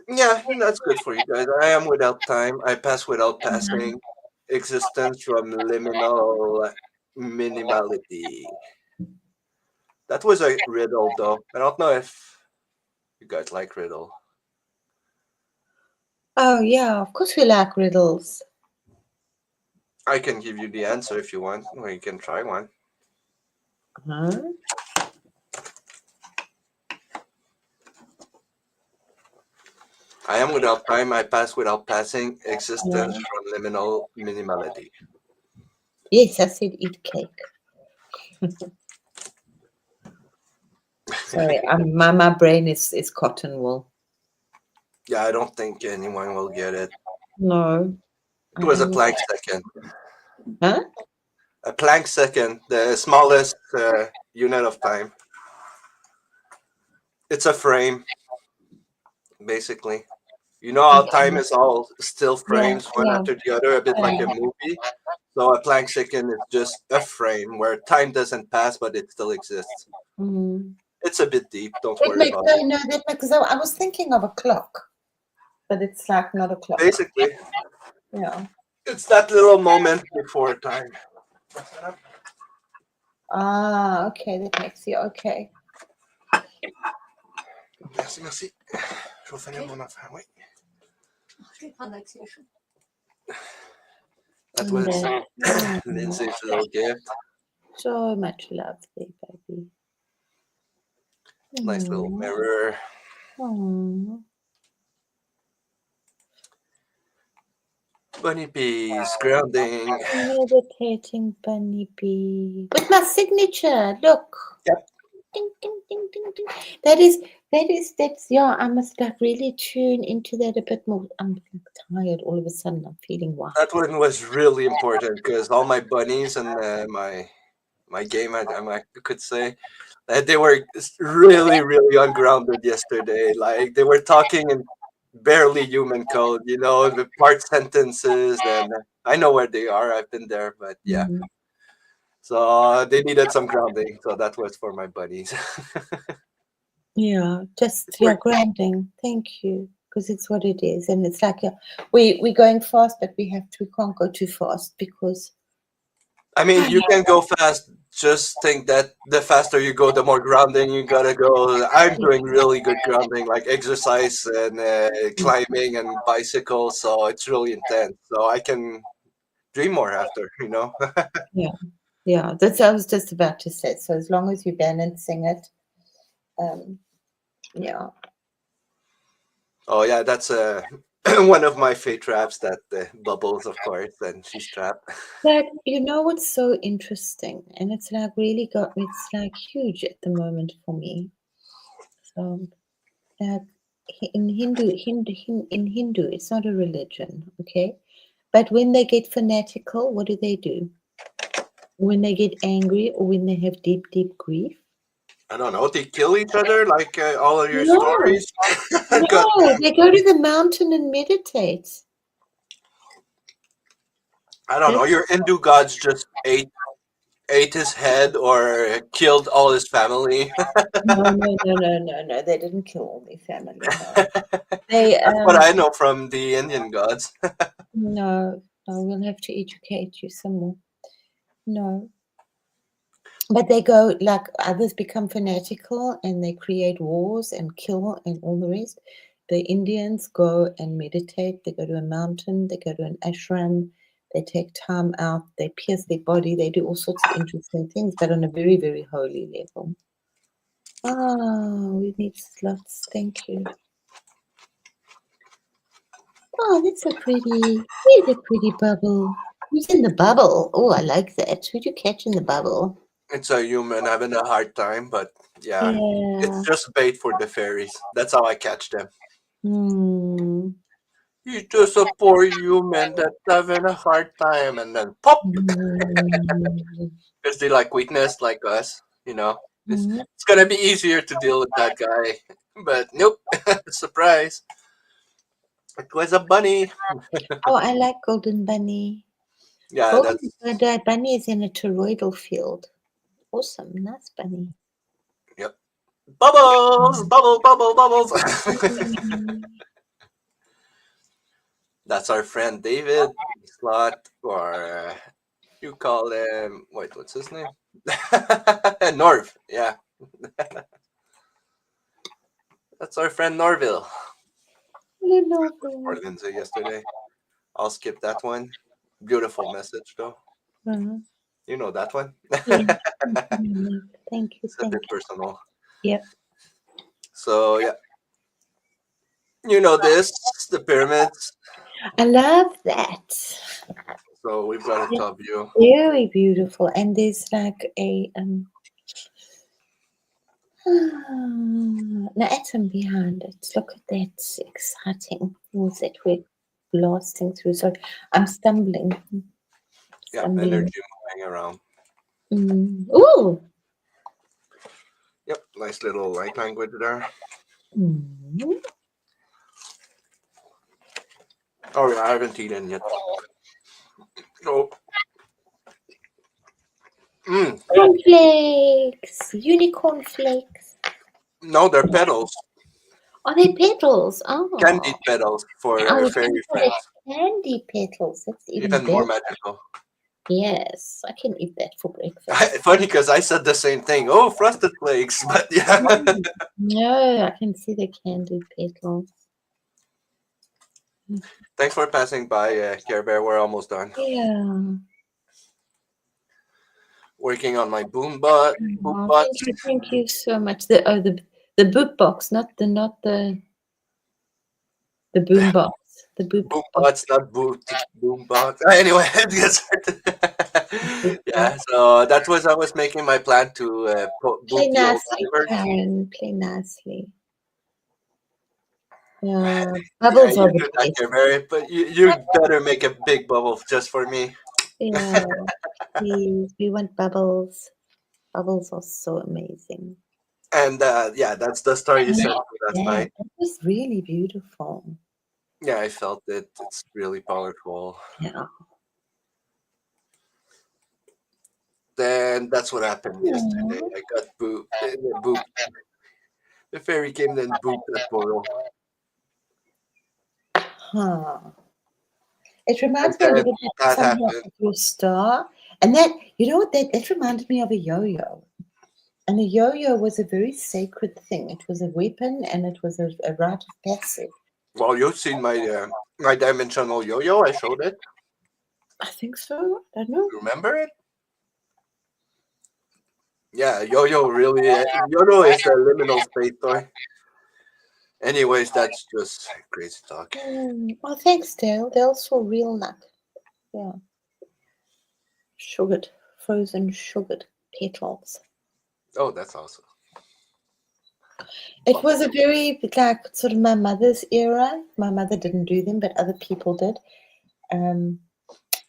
S2: Yeah, that's good for you guys. I am without time. I pass without passing. Existence from liminal minimality. That was a riddle, though. I don't know if you guys like riddle.
S1: Oh yeah, of course we like riddles.
S2: I can give you the answer if you want, or you can try one. I am without time. I pass without passing. Existence from liminal minimality.
S1: Yes, I said eat cake. Sorry, my brain is cotton wool.
S2: Yeah, I don't think anyone will get it.
S1: No.
S2: It was a Planck second.
S1: Huh?
S2: A Planck second, the smallest unit of time. It's a frame, basically. You know how time is all still frames, one after the other, a bit like a movie. So a Planck second is just a frame where time doesn't pass, but it still exists. It's a bit deep. Don't worry about it.
S1: No, that makes. I was thinking of a clock, but it's like not a clock.
S2: Basically,
S1: yeah,
S2: it's that little moment before time.
S1: Ah, okay, that makes you okay.
S2: Merci, merci. Je vais finir mon affaire, oui. That was Lindsay's little gift.
S1: So much love there, baby.
S2: Nice little mirror. Bunny bees, grounding.
S1: Meditating bunny bee. With my signature, look.
S2: Yep.
S1: Ding, ding, ding, ding, ding. That's, yeah, I must like really tune into that a bit more. I'm like tired all of a sudden. I'm feeling wild.
S2: That one was really important because all my bunnies and my game, I could say, they were really, really ungrounded yesterday. Like they were talking in barely human code, you know, the part sentences, and I know where they are. I've been there, but yeah. So they needed some grounding. So that was for my bunnies.
S1: Yeah, just grounding. Thank you, because it's what it is, and it's like we're going fast, but we can't go too fast because.
S2: I mean, you can go fast. Just think that the faster you go, the more grounding you gotta go. I'm doing really good grounding, like exercise and climbing and bicycle, so it's really intense. So I can dream more after, you know.
S1: Yeah, that's what I was just about to say. So as long as you're balancing it, yeah.
S2: Oh yeah, that's one of my fate traps that bubbles, of course, and she's trapped.
S1: But you know what's so interesting, and it's like really got me. It's like huge at the moment for me. So that in Hindu, it's not a religion, okay? But when they get fanatical, what do? When they get angry or when they have deep, deep grief?
S2: I don't know. They kill each other like all of your
S1: No,
S2: stories. God,
S1: no, they go to the mountain and meditate.
S2: I don't know.
S1: That's
S2: Your Hindu gods just ate his head or killed all his family.
S1: no. They didn't kill all their family. No, they
S2: That's what I know from the Indian gods.
S1: no, no. We'll have to educate you some more. No, but they go like others become fanatical and they create wars and kill and all the rest. The Indians go and meditate. They go to a mountain. They go to an ashram. They take time out. They pierce their body. They do all sorts of interesting things, but on a very, very holy level. Oh, we need slots. Thank you. Oh, that's a pretty. Here's a pretty bubble. Who's in the bubble? Oh, I like that. Who'd you catch in the bubble?
S2: It's a human having a hard time, but yeah, it's
S1: Yeah.
S2: just bait for the fairies. That's how I catch them.
S1: Hmm.
S2: He's just a poor human that's having a hard time, and then pop,
S1: Mm.
S2: because they like weakness like us. You know, it's
S1: Mm.
S2: it's gonna be easier to deal with that guy, but nope, surprise. It was a bunny.
S1: Oh, I like Golden Bunny.
S2: Yeah,
S1: Golden
S2: that's
S1: Bunny is in a toroidal field. Awesome. Nice bunny.
S2: yep. Bubbles, bubble, bubble, bubbles.
S1: Mm.
S2: That's our friend David Slot, or you call him. Wait, what's his name? Norv. Yeah, that's our friend Norville.
S1: Hello,
S2: Or
S1: Norville.
S2: Lindsay yesterday. I'll skip that one. Beautiful message though.
S1: Uh-huh.
S2: You know that one.
S1: Yeah.
S2: It's
S1: Thank you.
S2: a
S1: Thank
S2: bit
S1: you.
S2: personal.
S1: Yep.
S2: So yeah, you know this, the pyramids.
S1: I love that.
S2: So we've got a
S1: It's
S2: top view.
S1: very beautiful. And there's like a an atom behind it. Look at that exciting things that we're blasting through. So I'm stumbling.
S2: Yeah,
S1: Stumbling.
S2: energy moving around.
S1: Ooh.
S2: Yep, nice little light language there.
S1: Mm.
S2: Oh yeah, I haven't eaten yet. Oh, mm,
S1: Cornflakes. Unicorn flakes.
S2: no, they're petals.
S1: Are they petals? Oh.
S2: Candied petals for
S1: I
S2: our
S1: was
S2: fairy
S1: thinking
S2: friends.
S1: they're candy petals. That's even
S2: Even more
S1: better.
S2: magical.
S1: Yes, I can eat that for breakfast.
S2: Funny because I said the same thing. Oh, frosted flakes, but yeah.
S1: No, I can see the candied petals.
S2: Thanks for passing by, Care Bear. We're almost done.
S1: Yeah.
S2: Working on my boom
S1: Oh,
S2: bots.
S1: thank you so much. The boot box, not the boom box. The boot
S2: Boom
S1: box.
S2: bots, not boom bots. Anyway, let's get started. Yeah, so that was I was making my plan to boot
S1: Play
S2: the old
S1: nicely,
S2: universe.
S1: Karen. Play nicely. Yeah,
S2: Yeah,
S1: bubbles
S2: you
S1: are the
S2: do that,
S1: best.
S2: Care Bear, but you better make a big bubble just for me.
S1: Yeah, please. We want bubbles. Bubbles are so amazing.
S2: And yeah, that's the story you sent
S1: Yeah,
S2: me last night.
S1: that was really beautiful.
S2: Yeah, I felt it. It's really powerful.
S1: Yeah.
S2: Then that's what happened yesterday.
S1: Aw.
S2: I got booped. Booped. The fairy came then booped that portal.
S1: Huh. It
S2: And
S1: reminds me a
S2: then
S1: little bit
S2: that
S1: somehow
S2: happened.
S1: of your star. And that, you know what, that reminded me of a yo-yo. And a yo-yo was a very sacred thing. It was a weapon and it was a rite of passage.
S2: Well, you've seen my dimensional yo-yo. I showed it.
S1: I think so. I don't know.
S2: Remember it? Yeah, yo-yo really. Yo-yo is a liminal space toy. Anyways, that's just crazy talk.
S1: Oh, thanks, Dale. Dale's for real luck. Yeah. Sugared, frozen sugared petals.
S2: Oh, that's awesome.
S1: It was a very, like, sort of my mother's era. My mother didn't do them, but other people did.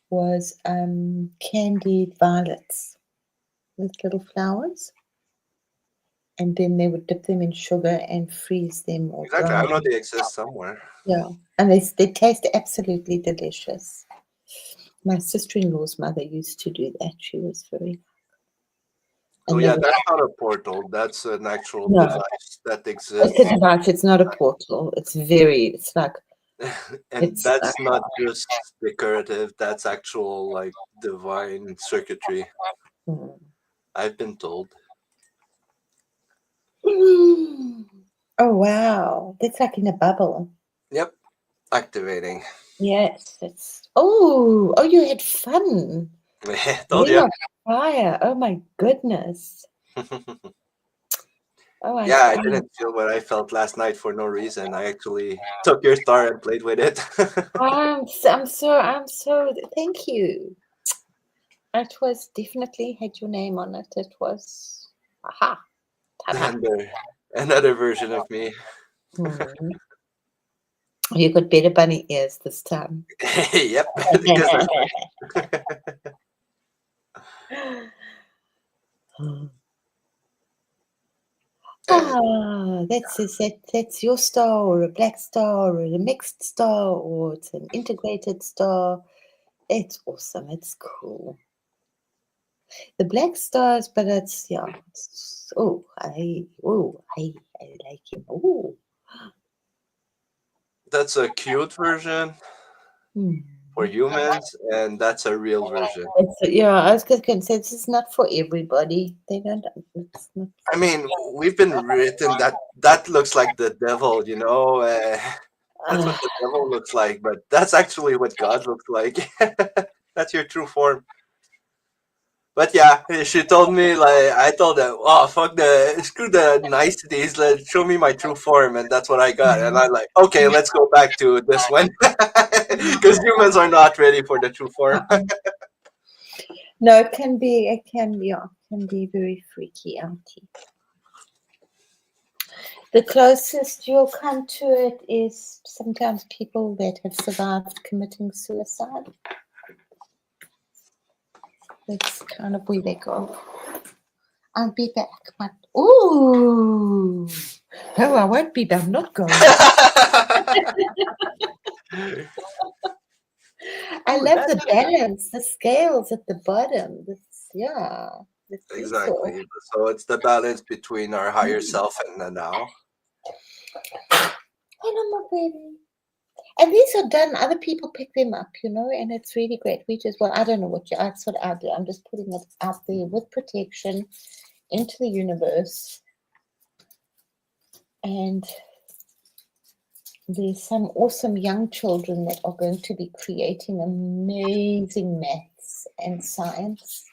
S1: Was candied violets with little flowers. And then they would dip them in sugar and freeze them or
S2: Exactly.
S1: dry
S2: I know
S1: them.
S2: they exist somewhere.
S1: Yeah. And they taste absolutely delicious. My sister-in-law's mother used to do that. She was very,
S2: Oh
S1: and they
S2: yeah,
S1: were,
S2: that's not a portal. That's an actual
S1: no,
S2: device that
S1: it's a
S2: exists.
S1: device. It's not a portal. It's like,
S2: And
S1: it's
S2: that's not just decorative, that's actual like divine circuitry.
S1: mm.
S2: I've been told.
S1: Oh, wow. That's like in a bubble.
S2: Yep. Activating.
S1: Yes. Oh, you had fun.
S2: Told
S1: Ring
S2: you.
S1: of Fire. Oh, my goodness. Oh,
S2: Yeah, I didn't feel what I felt last night for no reason. I actually took your star and played with it.
S1: I'm so, thank you. It was definitely had your name on it. It was, aha, ta-da.
S2: Another version of me.
S1: Hmm. You got better bunny ears this time.
S2: Yep. Because
S1: That's your star or a black star or a mixed star or it's an integrated star. It's awesome. It's cool. The black stars, but it's yeah. I like him. Oh.
S2: that's a cute version for humans, and that's a real version.
S1: Yeah, I was going to say this is not for everybody. They don't. It's not.
S2: I mean, we've been written that looks like the devil, you know. That's what the devil looks like, but that's actually what God looks like. That's your true form. But yeah, she told me like I told her, "Oh fuck screw the niceties. Show me my true form," and that's what I got. And I'm like, "Okay, let's go back to this one," because humans are not ready for the true form.
S1: No, it can be. It can be. Yeah, it can be very freaky, auntie. The closest you'll come to it is sometimes people that have survived committing suicide. That's kind of where they go. I'll be back, but ooh, no, I won't be. I'm not going. I love the balance, the scales at the bottom. Yeah, the seesaw.
S2: Exactly. So it's the balance between our higher self and the now.
S1: Hello, my baby. And these are done, other people pick them up, and it's really great. We just, well, I don't know that's what I do. I'm just putting it out there with protection into the universe. And there's some awesome young children that are going to be creating amazing maths and science.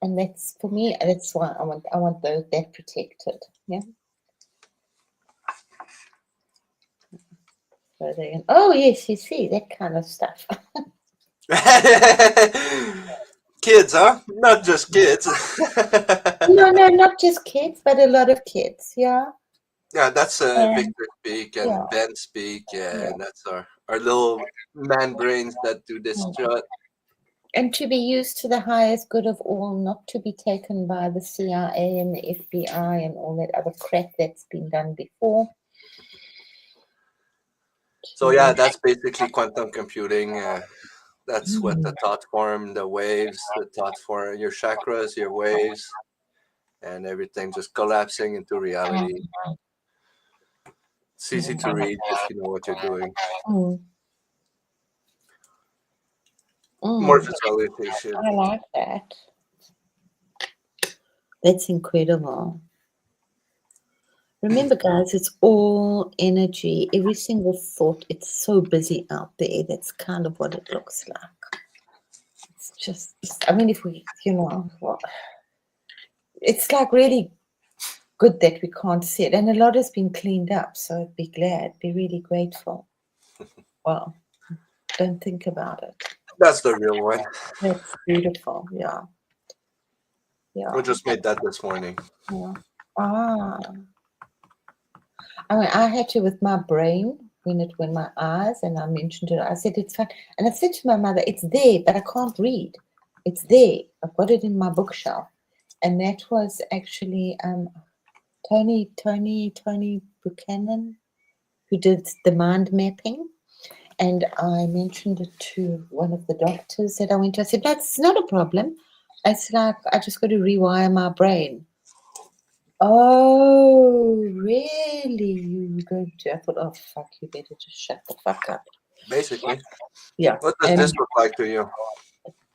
S1: And that's, for me, that's why I want that protected. Yeah. So oh, yes, you see, that kind of stuff.
S2: Kids, huh? Not just kids.
S1: No, not just kids, but a lot of kids, yeah.
S2: Yeah, that's Victor speak and Ben speak, and that's our little man brains that do this job.
S1: And to be used to the highest good of all, not to be taken by the CIA and the FBI and all that other crap that's been done before.
S2: So yeah, that's basically quantum computing. That's what the thought form, the waves, the thought form, your chakras, your waves, and everything just collapsing into reality. It's easy to read if you know what you're doing. More visualization.
S1: I like that. That's incredible. Remember, guys, it's all energy. Every single thought, it's so busy out there. That's kind of what it looks like. It's just, I mean, if we, well, it's like really good that we can't see it. And a lot has been cleaned up, so be glad, be really grateful. Well, don't think about it.
S2: That's the real one.
S1: That's beautiful. Yeah. Yeah.
S2: We just made that this morning.
S1: Yeah. Ah. I mean, I had to with my brain when my eyes, and I mentioned it. I said it's fine, and I said to my mother, "It's there, but I can't read. It's there. I've got it in my bookshelf." And that was actually Tony Buchanan, who did the mind mapping. And I mentioned it to one of the doctors that I went to. I said, "That's not a problem. It's like I just got to rewire my brain." Oh, really? You going to? I thought, oh, fuck, you better just shut the fuck up.
S2: Basically.
S1: Yeah.
S2: What does this look like to you?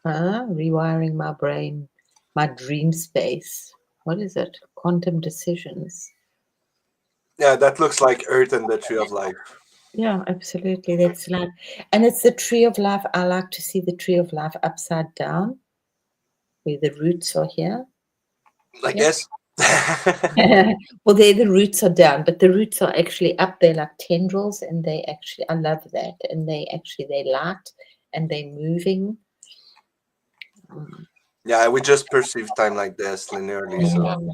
S1: Rewiring my brain, my dream space. What is it? Quantum decisions.
S2: Yeah, that looks like Earth and the Tree of Life.
S1: Yeah, absolutely. That's like, and it's the tree of life. I like to see the tree of life upside down, where the roots are here.
S2: I guess.
S1: Well, the roots are down, but the roots are actually up there like tendrils, and they actually, I love that. And they light and they're moving.
S2: Yeah, we just perceive time like this linearly. So,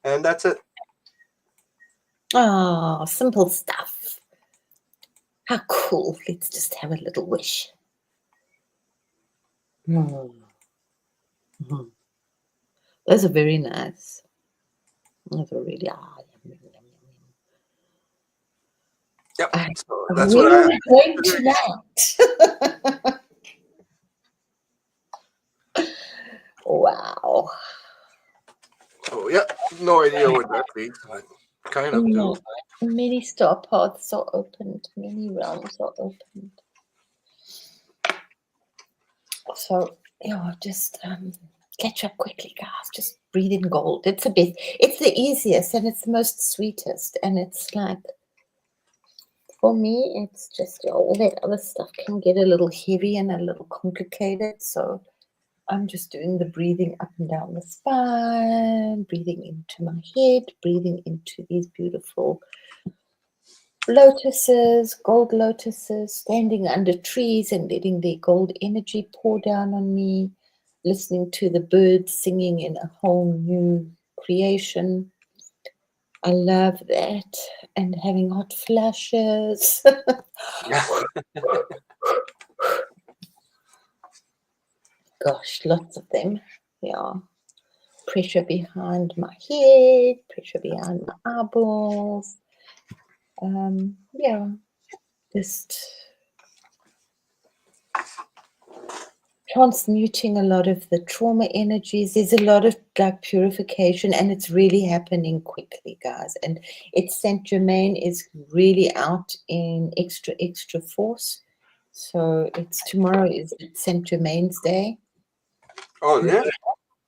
S2: and that's it.
S1: Oh, simple stuff. How cool. Let's just have a little wish. Those are very nice. Those are really,
S2: Yep. So
S1: that's what I am going tonight. Wow.
S2: Oh, yeah. No idea what that means, but kind of do.
S1: Many star paths are opened. Many realms are opened. So, just catch up quickly, guys. Just breathe in gold. It's the best. It's the easiest and it's the most sweetest. And it's like, for me, it's just all that other stuff can get a little heavy and a little complicated. So I'm just doing the breathing up and down the spine, breathing into my head, breathing into these beautiful lotuses, gold lotuses, standing under trees and letting their gold energy pour down on me, listening to the birds singing in a whole new creation. I love that. And having hot flashes. Gosh, lots of them. Yeah. Pressure behind my head, pressure behind my eyeballs. Just transmuting a lot of the trauma energies. There's a lot of like purification, and it's really happening quickly, guys. And it's Saint Germain is really out in extra force. So tomorrow is Saint Germain's Day.
S2: Oh, yeah.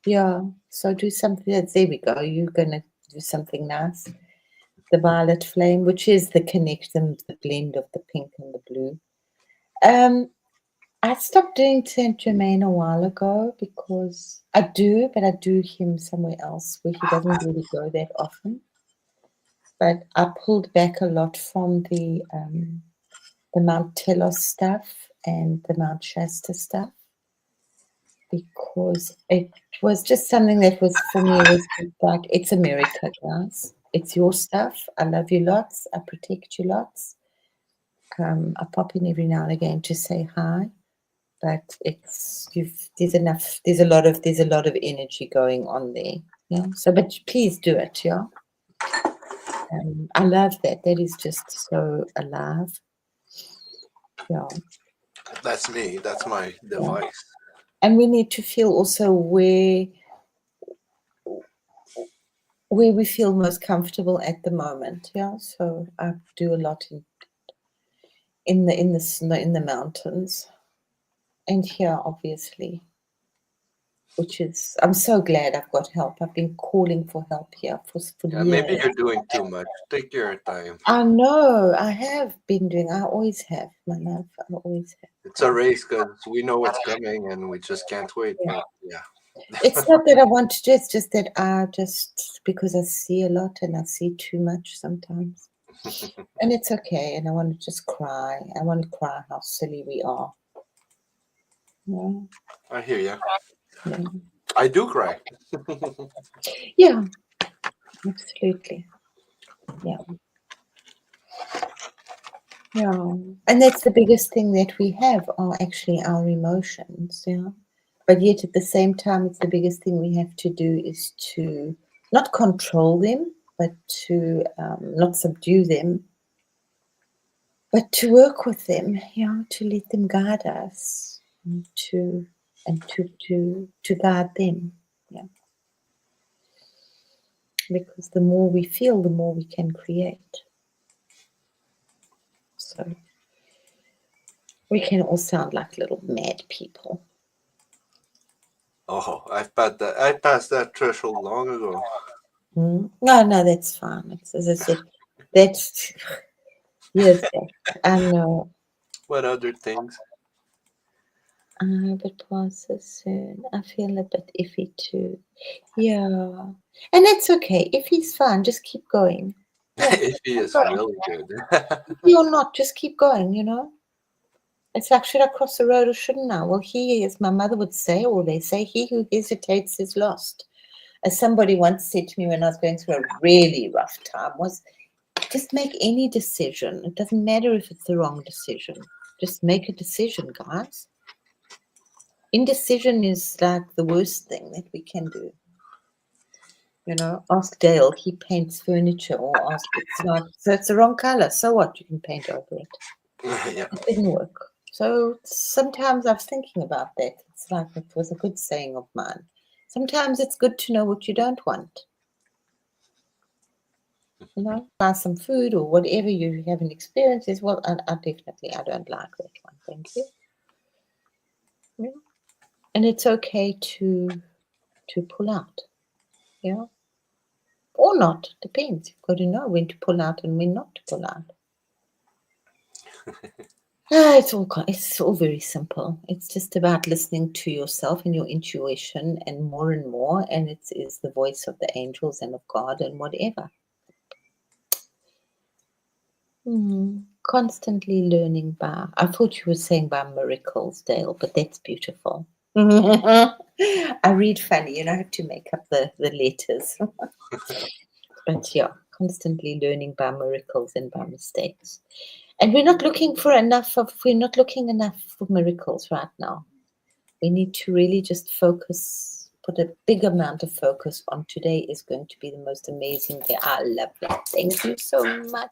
S1: Yeah. So do something. There we go. You're gonna do something nice. The violet flame, which is the connection, the blend of the pink and the blue. I stopped doing Saint Germain a while ago because I do, but I do him somewhere else where he doesn't really go that often. But I pulled back a lot from the Mount Telos stuff and the Mount Shasta stuff because it was just something that was for me was like, it's America, guys. It's your stuff. I love you lots. I protect you lots. I pop in every now and again to say hi. But there's a lot of energy going on there. Yeah. So, but please do it. Yeah. I love that. That is just so alive. Yeah.
S2: That's me. That's my device. Yeah.
S1: And we need to feel also where we feel most comfortable at the moment. Yeah. So I do a lot in the mountains, and here obviously. Which is, I'm so glad I've got help. I've been calling for help here for years.
S2: Maybe you're doing too much. Take your time.
S1: I know. I have been doing. I always have, my love. I always have.
S2: It's a race because we know what's coming and we just can't wait. Yeah.
S1: It's not that I want to do, it's just that because I see a lot and I see too much sometimes. And it's okay. And I want to just cry. I want to cry how silly we are. Yeah.
S2: I hear you.
S1: Yeah.
S2: I do cry.
S1: Yeah. Absolutely. Yeah. Yeah. And that's the biggest thing that we have are actually our emotions. Yeah. But yet at the same time, it's the biggest thing we have to do is to not control them, but to not subdue them, but to work with them, to let them guide us and to guide them. Yeah. Because the more we feel, the more we can create. So we can all sound like little mad people.
S2: Oh, I passed that threshold long ago.
S1: No, that's fine. It's, as I said, that's yes, I know.
S2: What other things?
S1: But passes soon. I feel a bit iffy too. Yeah, and that's okay. If he's fine, just keep going. Yeah,
S2: If he
S1: keep
S2: is
S1: going.
S2: really good.
S1: If you're not, just keep going. It's like, should I cross the road or shouldn't I? Well, as my mother would say, or they say, he who hesitates is lost. As somebody once said to me when I was going through a really rough time, was just make any decision. It doesn't matter if it's the wrong decision. Just make a decision, guys. Indecision is like the worst thing that we can do. Ask Dale. He paints furniture, or ask it's like, so it's the wrong color. So what? You can paint over it.
S2: Yeah.
S1: It didn't work. So sometimes I was thinking about that. It's like it was a good saying of mine. Sometimes it's good to know what you don't want. Buy some food or whatever you have an experience is, well, I don't like that one. Thank you. Yeah. And it's okay to pull out. Yeah. Or not. Depends. You've got to know when to pull out and when not to pull out. It's all very simple. It's just about listening to yourself and your intuition and more, and it is the voice of the angels and of God and whatever. Constantly learning I thought you were saying by miracles, Dale, but that's beautiful. I read funny, I have to make up the letters. But yeah, constantly learning by miracles and by mistakes. And we're not looking enough for miracles right now. We need to really just focus, put a big amount of focus on today is going to be the most amazing day. I love that. Thank you so much.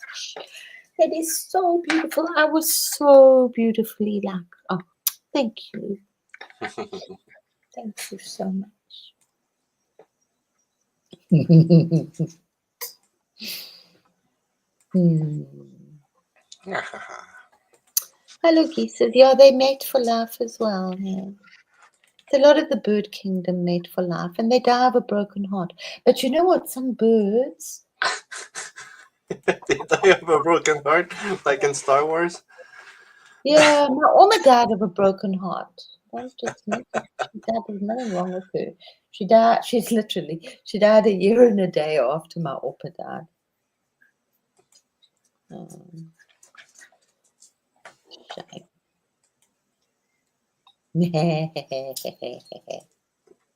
S1: That is so beautiful. I was so beautifully thank you. Thank you so much. Hello, geese. Yeah, they mate for life as well. Yeah. A lot of the bird kingdom mate for life, and they die of a broken heart. But you know what? Some birds.
S2: They die of a broken heart, like in Star Wars.
S1: Yeah, my Oma died of a broken heart. Don't just make it. She died. There's nothing wrong with her. She died. She died a year and a day after my Opa died. Shame.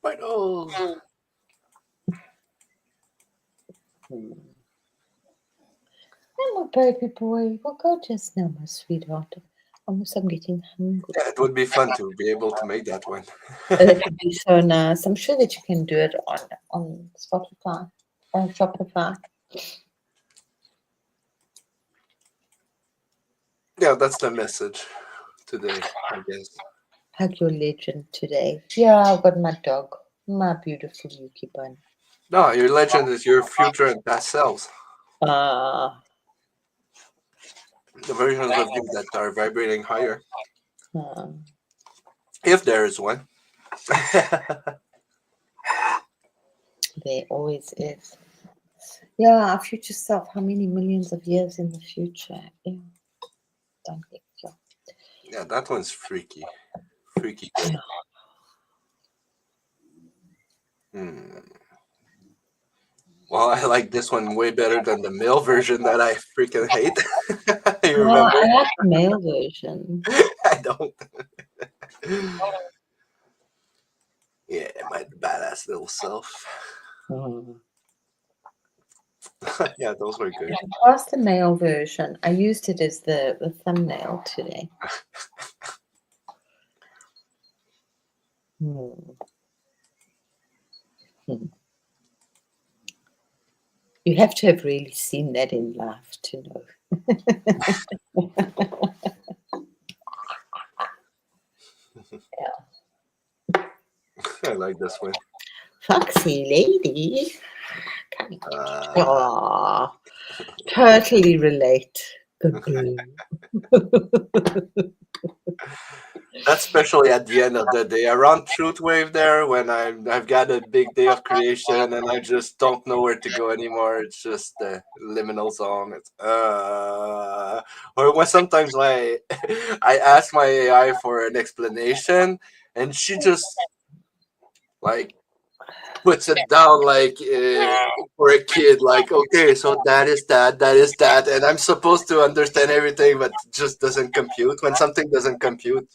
S2: Right. Oh.
S1: I'm a baby boy. Well, go just now, my sweetheart. I'm getting hungry.
S2: Yeah, it would be fun to be able to make that one.
S1: That would be so nice. I'm sure that you can do it on Spotify or Shopify.
S2: Yeah, that's the message today, I guess.
S1: Hug your legend today. Yeah, I've got my dog, my beautiful Yuki Bun.
S2: No, your legend is your future and past selves.
S1: Ah.
S2: The versions of you that are vibrating higher.
S1: Ah.
S2: If there is one.
S1: There always is. Yeah, our future self. How many millions of years in the future? Yeah. Don't get you.
S2: Yeah, that one's freaky. Freaky good. Hmm. Well, I like this one way better than the male version that I freaking hate. You
S1: Oh,
S2: remember?
S1: I like the male version.
S2: I don't. Yeah, my badass little self.
S1: Mm.
S2: Yeah, those were good.
S1: What's the male version? I used it as the thumbnail today. Hmm. Hmm. You have to have really seen that in life to know.
S2: I like this one.
S1: Foxy lady. Coming.
S2: Uh,
S1: Oh, totally relate.
S2: that's especially at the end of the day, around Truth Wave there, when I've got a big day of creation and I just don't know where to go anymore. It's just the liminal zone. It's or when sometimes I ask my AI for an explanation and she just like puts it down like for a kid, like, okay, so that is that, that is that, and I'm supposed to understand everything, but it just doesn't compute. When something doesn't compute,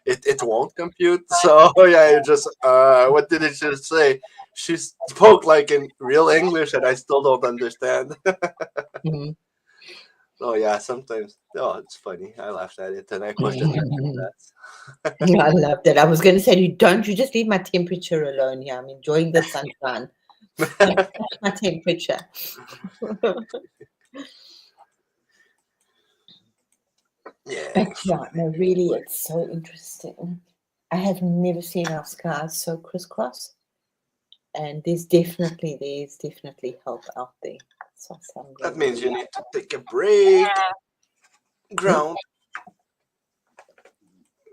S2: it won't compute. So yeah, it just what did it just say? She spoke like in real English, and I still don't understand.
S1: Mhm.
S2: Oh yeah, sometimes. Oh, it's funny. I laughed at it, and I questioned her for
S1: I love that. I was going to say, don't you just leave my temperature alone here. I'm enjoying the sunshine. Don't
S2: that.
S1: touch my temperature.
S2: Yeah.
S1: But yeah, no, really, it's so interesting. I have never seen our skies so crisscross, and there's definitely help out there. So I'm
S2: That
S1: glad.
S2: means you need to take a break.
S1: Hmm?
S2: Ground.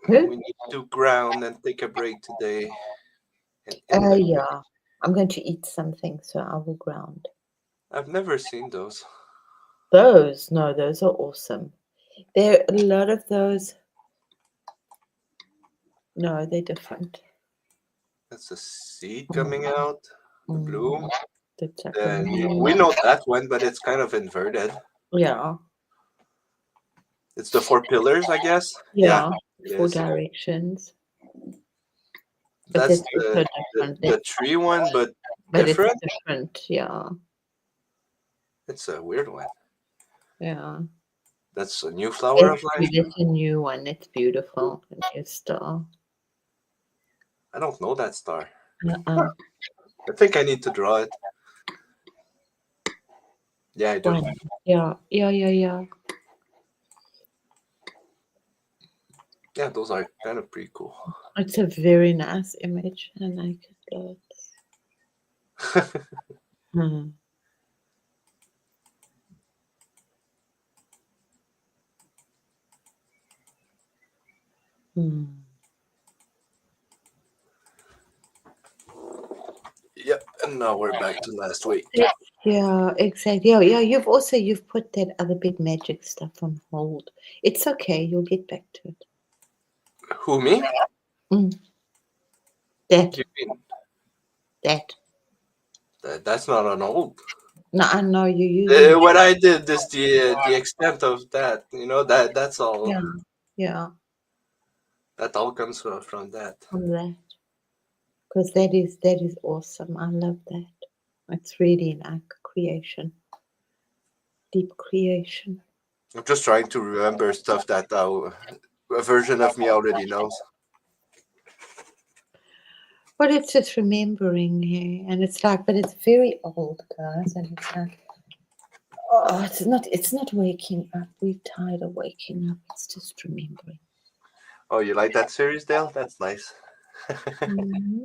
S1: Who?
S2: We need to ground and take a break today. And in the break,
S1: Yeah. I'm going to eat something, so I will ground.
S2: I've never seen those.
S1: Those are awesome. There are a lot of those. No, they're different.
S2: That's a seed
S1: Mm,
S2: coming out, the
S1: mm,
S2: bloom.
S1: that's like a
S2: Then we
S1: mini-
S2: know that one, but it's kind of inverted.
S1: yeah,
S2: It's the four pillars, I guess. Yeah,
S1: yeah,
S2: it
S1: four
S2: is.
S1: directions. But
S2: That's
S1: that's also
S2: the,
S1: different.
S2: the tree one, but
S1: But it's
S2: different.
S1: different. Yeah,
S2: It's a weird one.
S1: yeah.
S2: That's a new flower of life.
S1: It's a new one. It's beautiful. A new star.
S2: I don't know that star.
S1: Uh-uh.
S2: I think I need to draw it. Yeah, I do.
S1: One. Yeah, yeah, yeah, yeah.
S2: Yeah, those are kind of pretty cool.
S1: It's a very nice image. I like it a lot. Hmm. Hmm.
S2: Yep, and now we're back to last week.
S1: Yeah, exactly. Yeah, yeah. You've put that other big magic stuff on hold. It's okay. You'll get back to it.
S2: Who, me?
S1: Mm, that
S2: You mean
S1: that.
S2: that's not an old.
S1: No, I know you're using.
S2: What I did is the extent of that. You know that's all.
S1: Yeah, yeah.
S2: That all comes from that.
S1: From that, because that is awesome. I love that. It's really like creation, deep creation.
S2: I'm just trying to remember stuff that a version of me already knows.
S1: But it's just remembering here, and it's like, but it's very old, guys, and it's like, oh, it's not waking up. We're tired of waking up. It's just remembering.
S2: Oh, you like that series, Dale? That's nice.
S1: Mhm.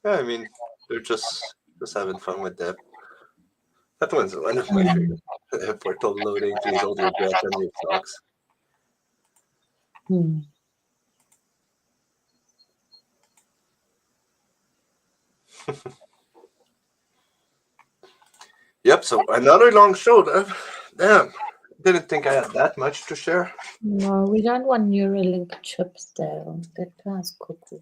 S2: Yeah, I mean, they're just having fun with that. That one's one of my
S1: Mm.
S2: favorite. Portal loading. Please hold your breath and your socks.
S1: Hmm.
S2: Yep. So another long show. Damn. Didn't think I had that much to share.
S1: No, we don't want Neuralink chips though. That guy's cuckoo.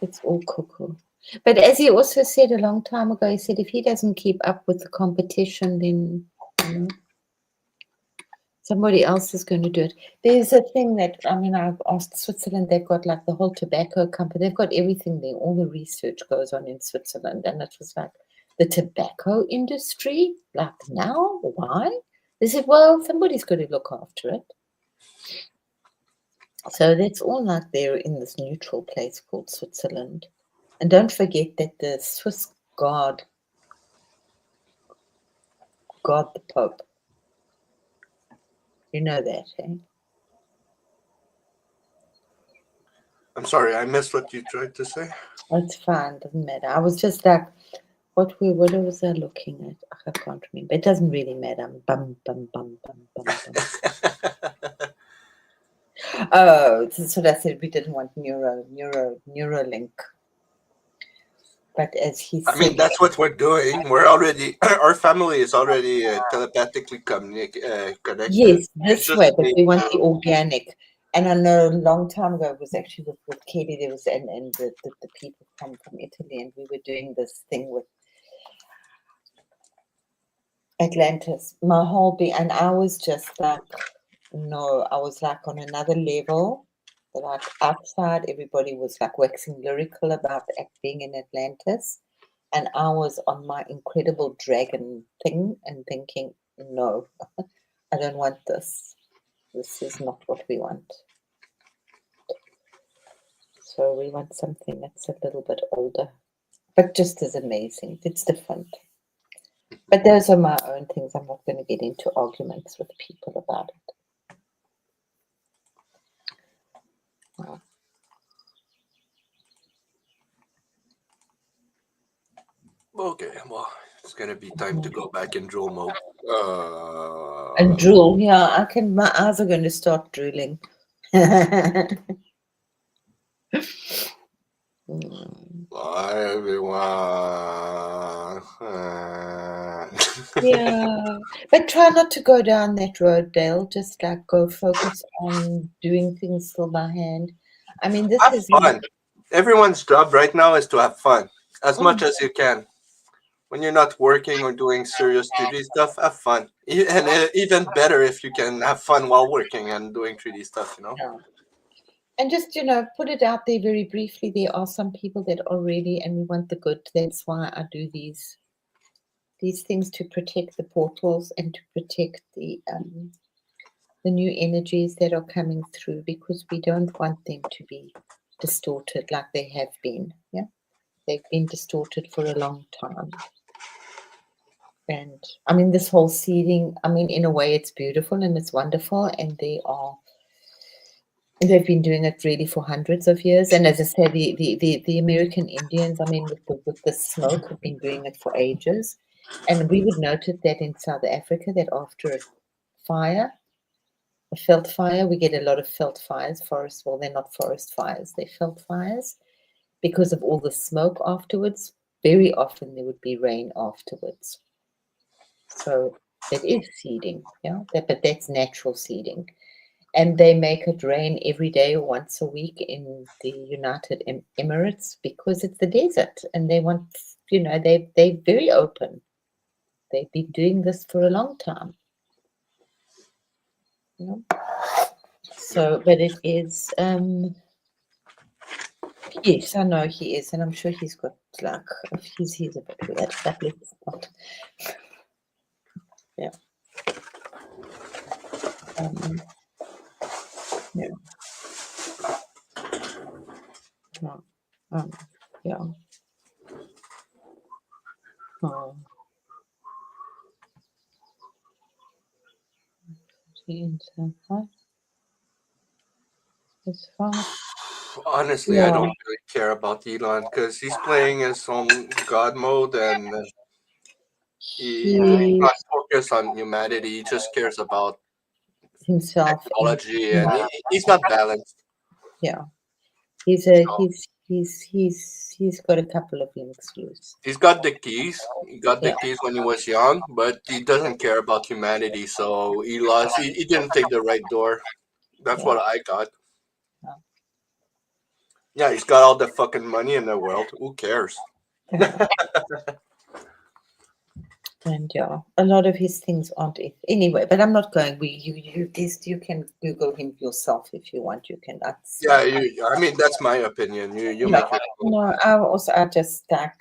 S1: It's all cuckoo. But as he also said a long time ago, he said if he doesn't keep up with the competition, then somebody else is going to do it. There's a thing that, I mean, I've asked Switzerland, they've got like the whole tobacco company, they've got everything there, all the research goes on in Switzerland. And it was like, the tobacco industry, like now, why? They said, well, somebody's got to look after it. So that's all like they're in this neutral place called Switzerland. And don't forget that the Swiss God the Pope. You know that, eh?
S2: I'm sorry, I missed what you tried to say.
S1: It's fine, doesn't matter. I was just like, what was I looking at? I can't remember. It doesn't really matter. Bum, bum, bum, bum, bum, bum. Oh, that's what I said. We didn't want Neuralink. But as he said,
S2: I mean, that's what we're doing. We're already, our family is already telepathically connected.
S1: Yes, this way, but we want the
S2: to-
S1: organic. And I know a long time ago, it was actually with Katie, there was, and the people from Italy, and we were doing this thing with Atlantis. My whole being, and I was just like, no, I was like on another level. Like outside, everybody was like waxing lyrical about being in Atlantis. And I was on my incredible dragon thing and thinking, no, I don't want this. This is not what we want. So we want something that's a little bit older, but just as amazing. It's different. But those are my own things. I'm not going to get into arguments with people about it. Oh.
S2: Okay, well, it's gonna be time to go back in drool mode.
S1: And drool, yeah, my eyes are going to start drooling.
S2: Bye, everyone.
S1: Yeah, but try not to go down that road, Dale. Just like go focus on doing things still by hand. I mean, this
S2: Have
S1: is
S2: fun. Everyone's job right now is to have fun as much as you can. When you're not working or doing serious 3D stuff, have fun. And even better if you can have fun while working and doing 3D stuff, you know?
S1: Yeah. And just, put it out there very briefly. There are some people that are ready and we want the good. That's why I do these things to protect the portals and to protect the new energies that are coming through, because we don't want them to be distorted like they have been. Yeah, they've been distorted for a long time. And I mean, this whole seeding, I mean, in a way it's beautiful and it's wonderful, and they've been doing it really for hundreds of years. And as I said, the American Indians, I mean, with the smoke, have been doing it for ages. And we would notice that in South Africa, that after a fire, a felt fire, we get a lot of felt fires, well, they're not forest fires, they're felt fires, because of all the smoke afterwards. Very often there would be rain afterwards. So that is seeding, yeah, but that's natural seeding. And they make it rain every day or once a week in the United Emirates because it's the desert, and they want, they're very open. They've been doing this for a long time. So, but it is, yes, I know he is, and I'm sure he's got like, he's a bit weird, but let's not. Yeah. Yeah. Yeah. Oh. It's fine.
S2: Honestly, I don't really care about Elon because he's playing his own God mode, and he's not focused on humanity. He just cares about
S1: himself,
S2: technology, and he's not balanced.
S1: Yeah, he's got a couple of links loose.
S2: He's got the keys. He got the keys when he was young, but he doesn't care about humanity. So he lost. He didn't take the right door. That's what I got. Yeah, he's got all the fucking money in the world. Who cares?
S1: And yeah, a lot of his things aren't anyway. But I'm not going. You can Google him yourself if you want. You can.
S2: Yeah, I mean that's my opinion. You
S1: No,
S2: make your own.
S1: no. I just like.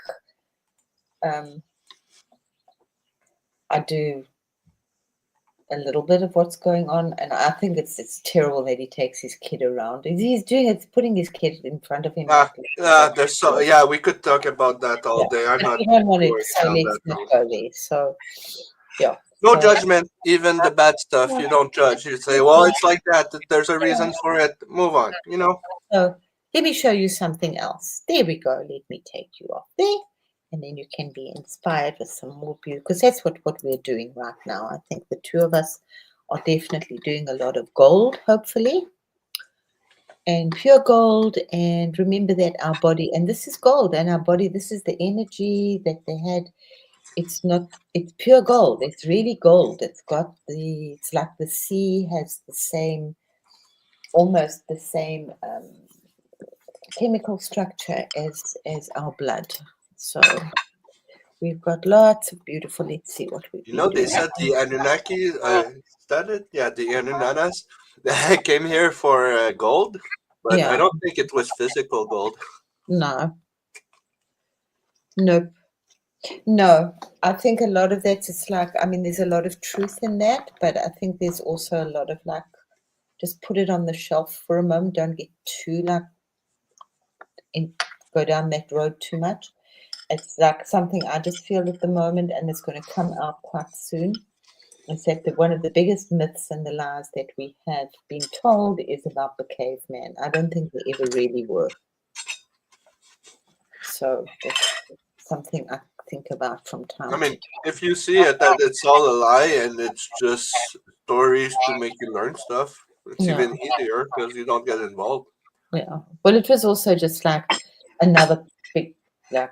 S1: I do a little bit of what's going on, and I think it's terrible that he takes his kid around. He's doing it, putting his kid in front of him.
S2: There's so yeah, we could talk about that all
S1: Yeah,
S2: day. I'm
S1: but
S2: not
S1: we don't want to
S2: going
S1: say
S2: down
S1: let's
S2: that
S1: not
S2: road.
S1: go there. So yeah.
S2: No
S1: So,
S2: judgment, even the bad stuff. You don't judge. You say, well, it's like that. There's a reason for it. Move on. You know.
S1: so let me show you something else. There we go. Let me take you off there. And then you can be inspired with some more beauty, because that's what we're doing right now. I think the two of us are definitely doing a lot of gold, hopefully, and pure gold. And remember that our body, and this is gold, and our body, this is the energy that they had. It's pure gold. It's really gold. It's like the sea has the same, almost the same chemical structure as our blood. So we've got lots of beautiful. Let's see what we've
S2: You
S1: been
S2: know, they
S1: doing.
S2: said the Anunnaki started. Yeah, the Anunnanas they came here for gold, but I
S1: Yeah,
S2: don't think it was physical gold.
S1: no, nope, no. I think a lot of that is like, I mean, there's a lot of truth in that, but I think there's also a lot of like, just put it on the shelf for a moment. Don't get too like, go down that road too much. It's like something I just feel at the moment, and it's going to come out quite soon. Is that one of the biggest myths and the lies that we have been told is about the caveman. I don't think they ever really were. So that's something I think about from time
S2: I
S1: to
S2: mean,
S1: time.
S2: if you see it that it's all a lie and it's just stories to make you learn stuff, it's
S1: Yeah,
S2: even easier because you don't get involved.
S1: yeah. Well, it was also just like another big like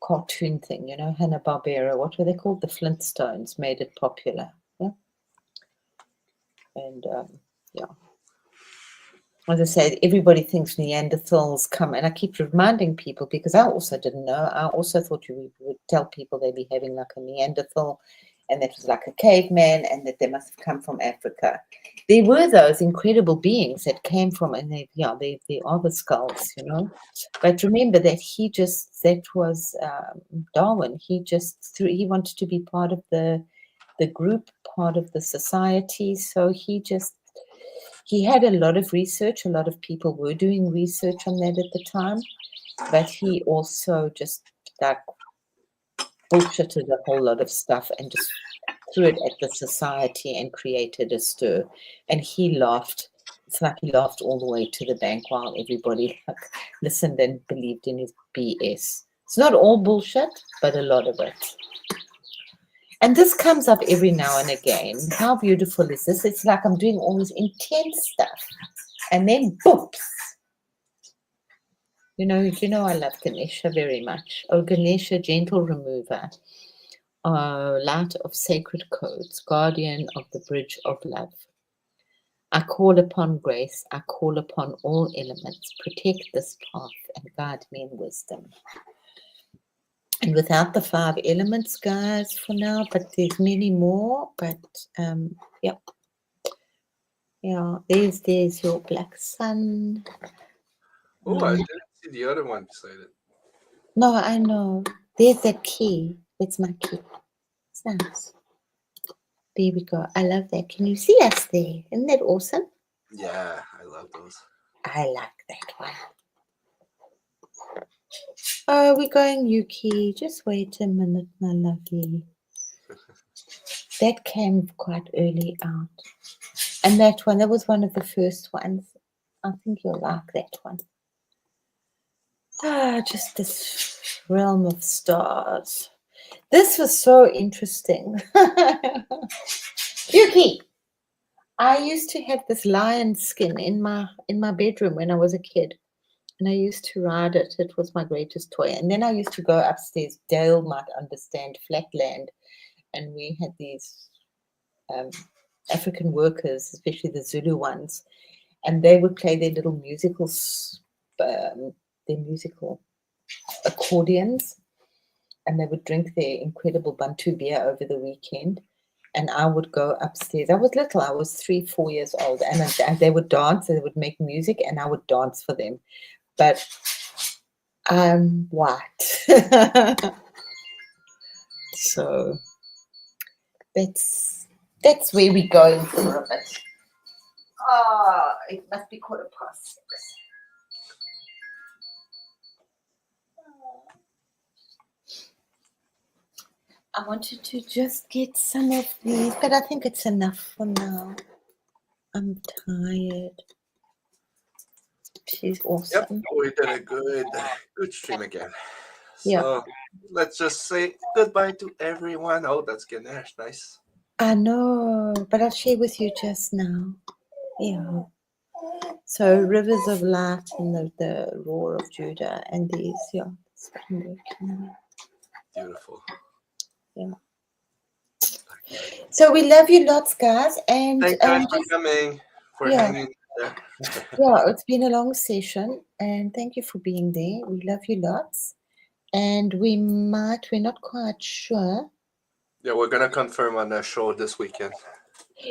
S1: cartoon thing, Hanna-Barbera. What were they called? The Flintstones made it popular. Yeah, and yeah. As I said, everybody thinks Neanderthals come, and I keep reminding people because I also didn't know. I also thought you would tell people they'd be having like a Neanderthal, and that was like a caveman, and that they must have come from Africa. There were those incredible beings that came from, and they are the skulls, But remember that that was Darwin. He wanted to be part of the group, part of the society, so he had a lot of research. A lot of people were doing research on that at the time, but he also just like bullshitted a whole lot of stuff and just threw it at the society and created a stir. And he laughed. It's like he laughed all the way to the bank while everybody listened and believed in his BS. It's not all bullshit, but a lot of it. And this comes up every now and again. How beautiful is this? It's like I'm doing all this intense stuff. And then boops. You know I love Ganesha very much. Oh, Ganesha, gentle remover. Light of sacred codes, guardian of the bridge of love. I call upon grace. I call upon all elements. Protect this path and guide me in wisdom. And without the 5 elements, guys, for now, but there's many more. But yeah. Yeah, there's your black sun.
S2: Oh, I didn't see the other one beside it.
S1: No, I know. There's that key. It's my key. It's nice. There we go. I love that. Can you see us there? Isn't that awesome?
S2: Yeah, I love those.
S1: I like that one. Oh, we're going Yuki. Just wait a minute, my lovely. That came quite early out. And that was one of the first ones. I think you'll like that one. Just this realm of stars. This was so interesting. Yuki, I used to have this lion skin in my bedroom when I was a kid. And I used to ride it. It was my greatest toy. And then I used to go upstairs. Dale might understand flatland. And we had these African workers, especially the Zulu ones. and they would play their little their musical accordions, and they would drink their incredible Bantu beer over the weekend. And I would go upstairs. I was little. I was 3, 4 years old, and they would dance. They would make music, and I would dance for them. But I'm white, so that's where we're going for a bit. Oh, it must be 6:15. I wanted to just get some of these, but I think it's enough for now. I'm tired. She's awesome.
S2: Yep, we did a good stream again.
S1: Yeah.
S2: So let's just say goodbye to everyone. Oh, that's Ganesh. Nice.
S1: I know, but I'll share with you just now. Yeah. So Rivers of Light and the Roar of Judah and these, yeah. It's been working.
S2: Beautiful.
S1: Yeah. So we love you lots, guys. And
S2: thanks guys for coming, for hanging there.
S1: Yeah, it's been a long session, and thank you for being there. We love you lots. And we're not quite sure.
S2: Yeah, we're gonna confirm on that show this weekend.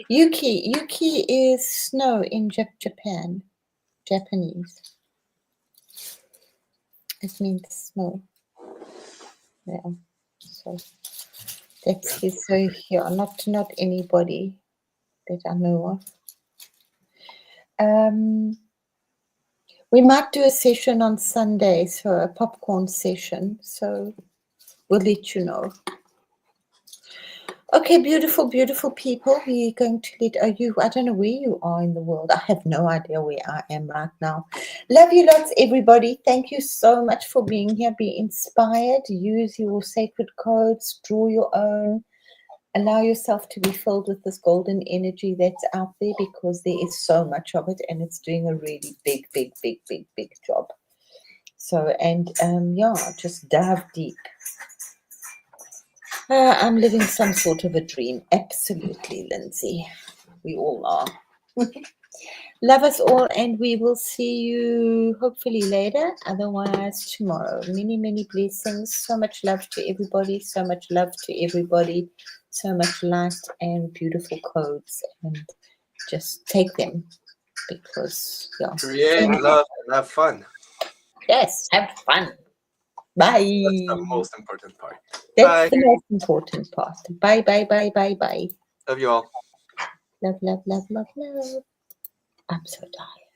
S1: Yuki is snow in Japan. Japanese. It means snow. Yeah. So that's his. So here, not anybody that I know of. We might do a session on Sunday, so a popcorn session. So we'll let you know. Okay, beautiful, beautiful people. We're going to I don't know where you are in the world. I have no idea where I am right now. Love you lots, everybody. Thank you so much for being here. Be inspired. Use your sacred codes. Draw your own. Allow yourself to be filled with this golden energy that's out there, because there is so much of it, and it's doing a really big, big, big, big, big job. So, and just dive deep. I'm living some sort of a dream. Absolutely, Lindsay. We all are. Love us all, and we will see you hopefully later. Otherwise, tomorrow. Many, many blessings. So much love to everybody. So much love to everybody. So much light and beautiful codes. And just take them, because,
S2: create love and have fun.
S1: Yes, have fun. Bye.
S2: That's the most important part.
S1: That's the most important part. Bye, bye, bye, bye, bye.
S2: Love you all.
S1: Love, love, love, love, love. I'm so tired.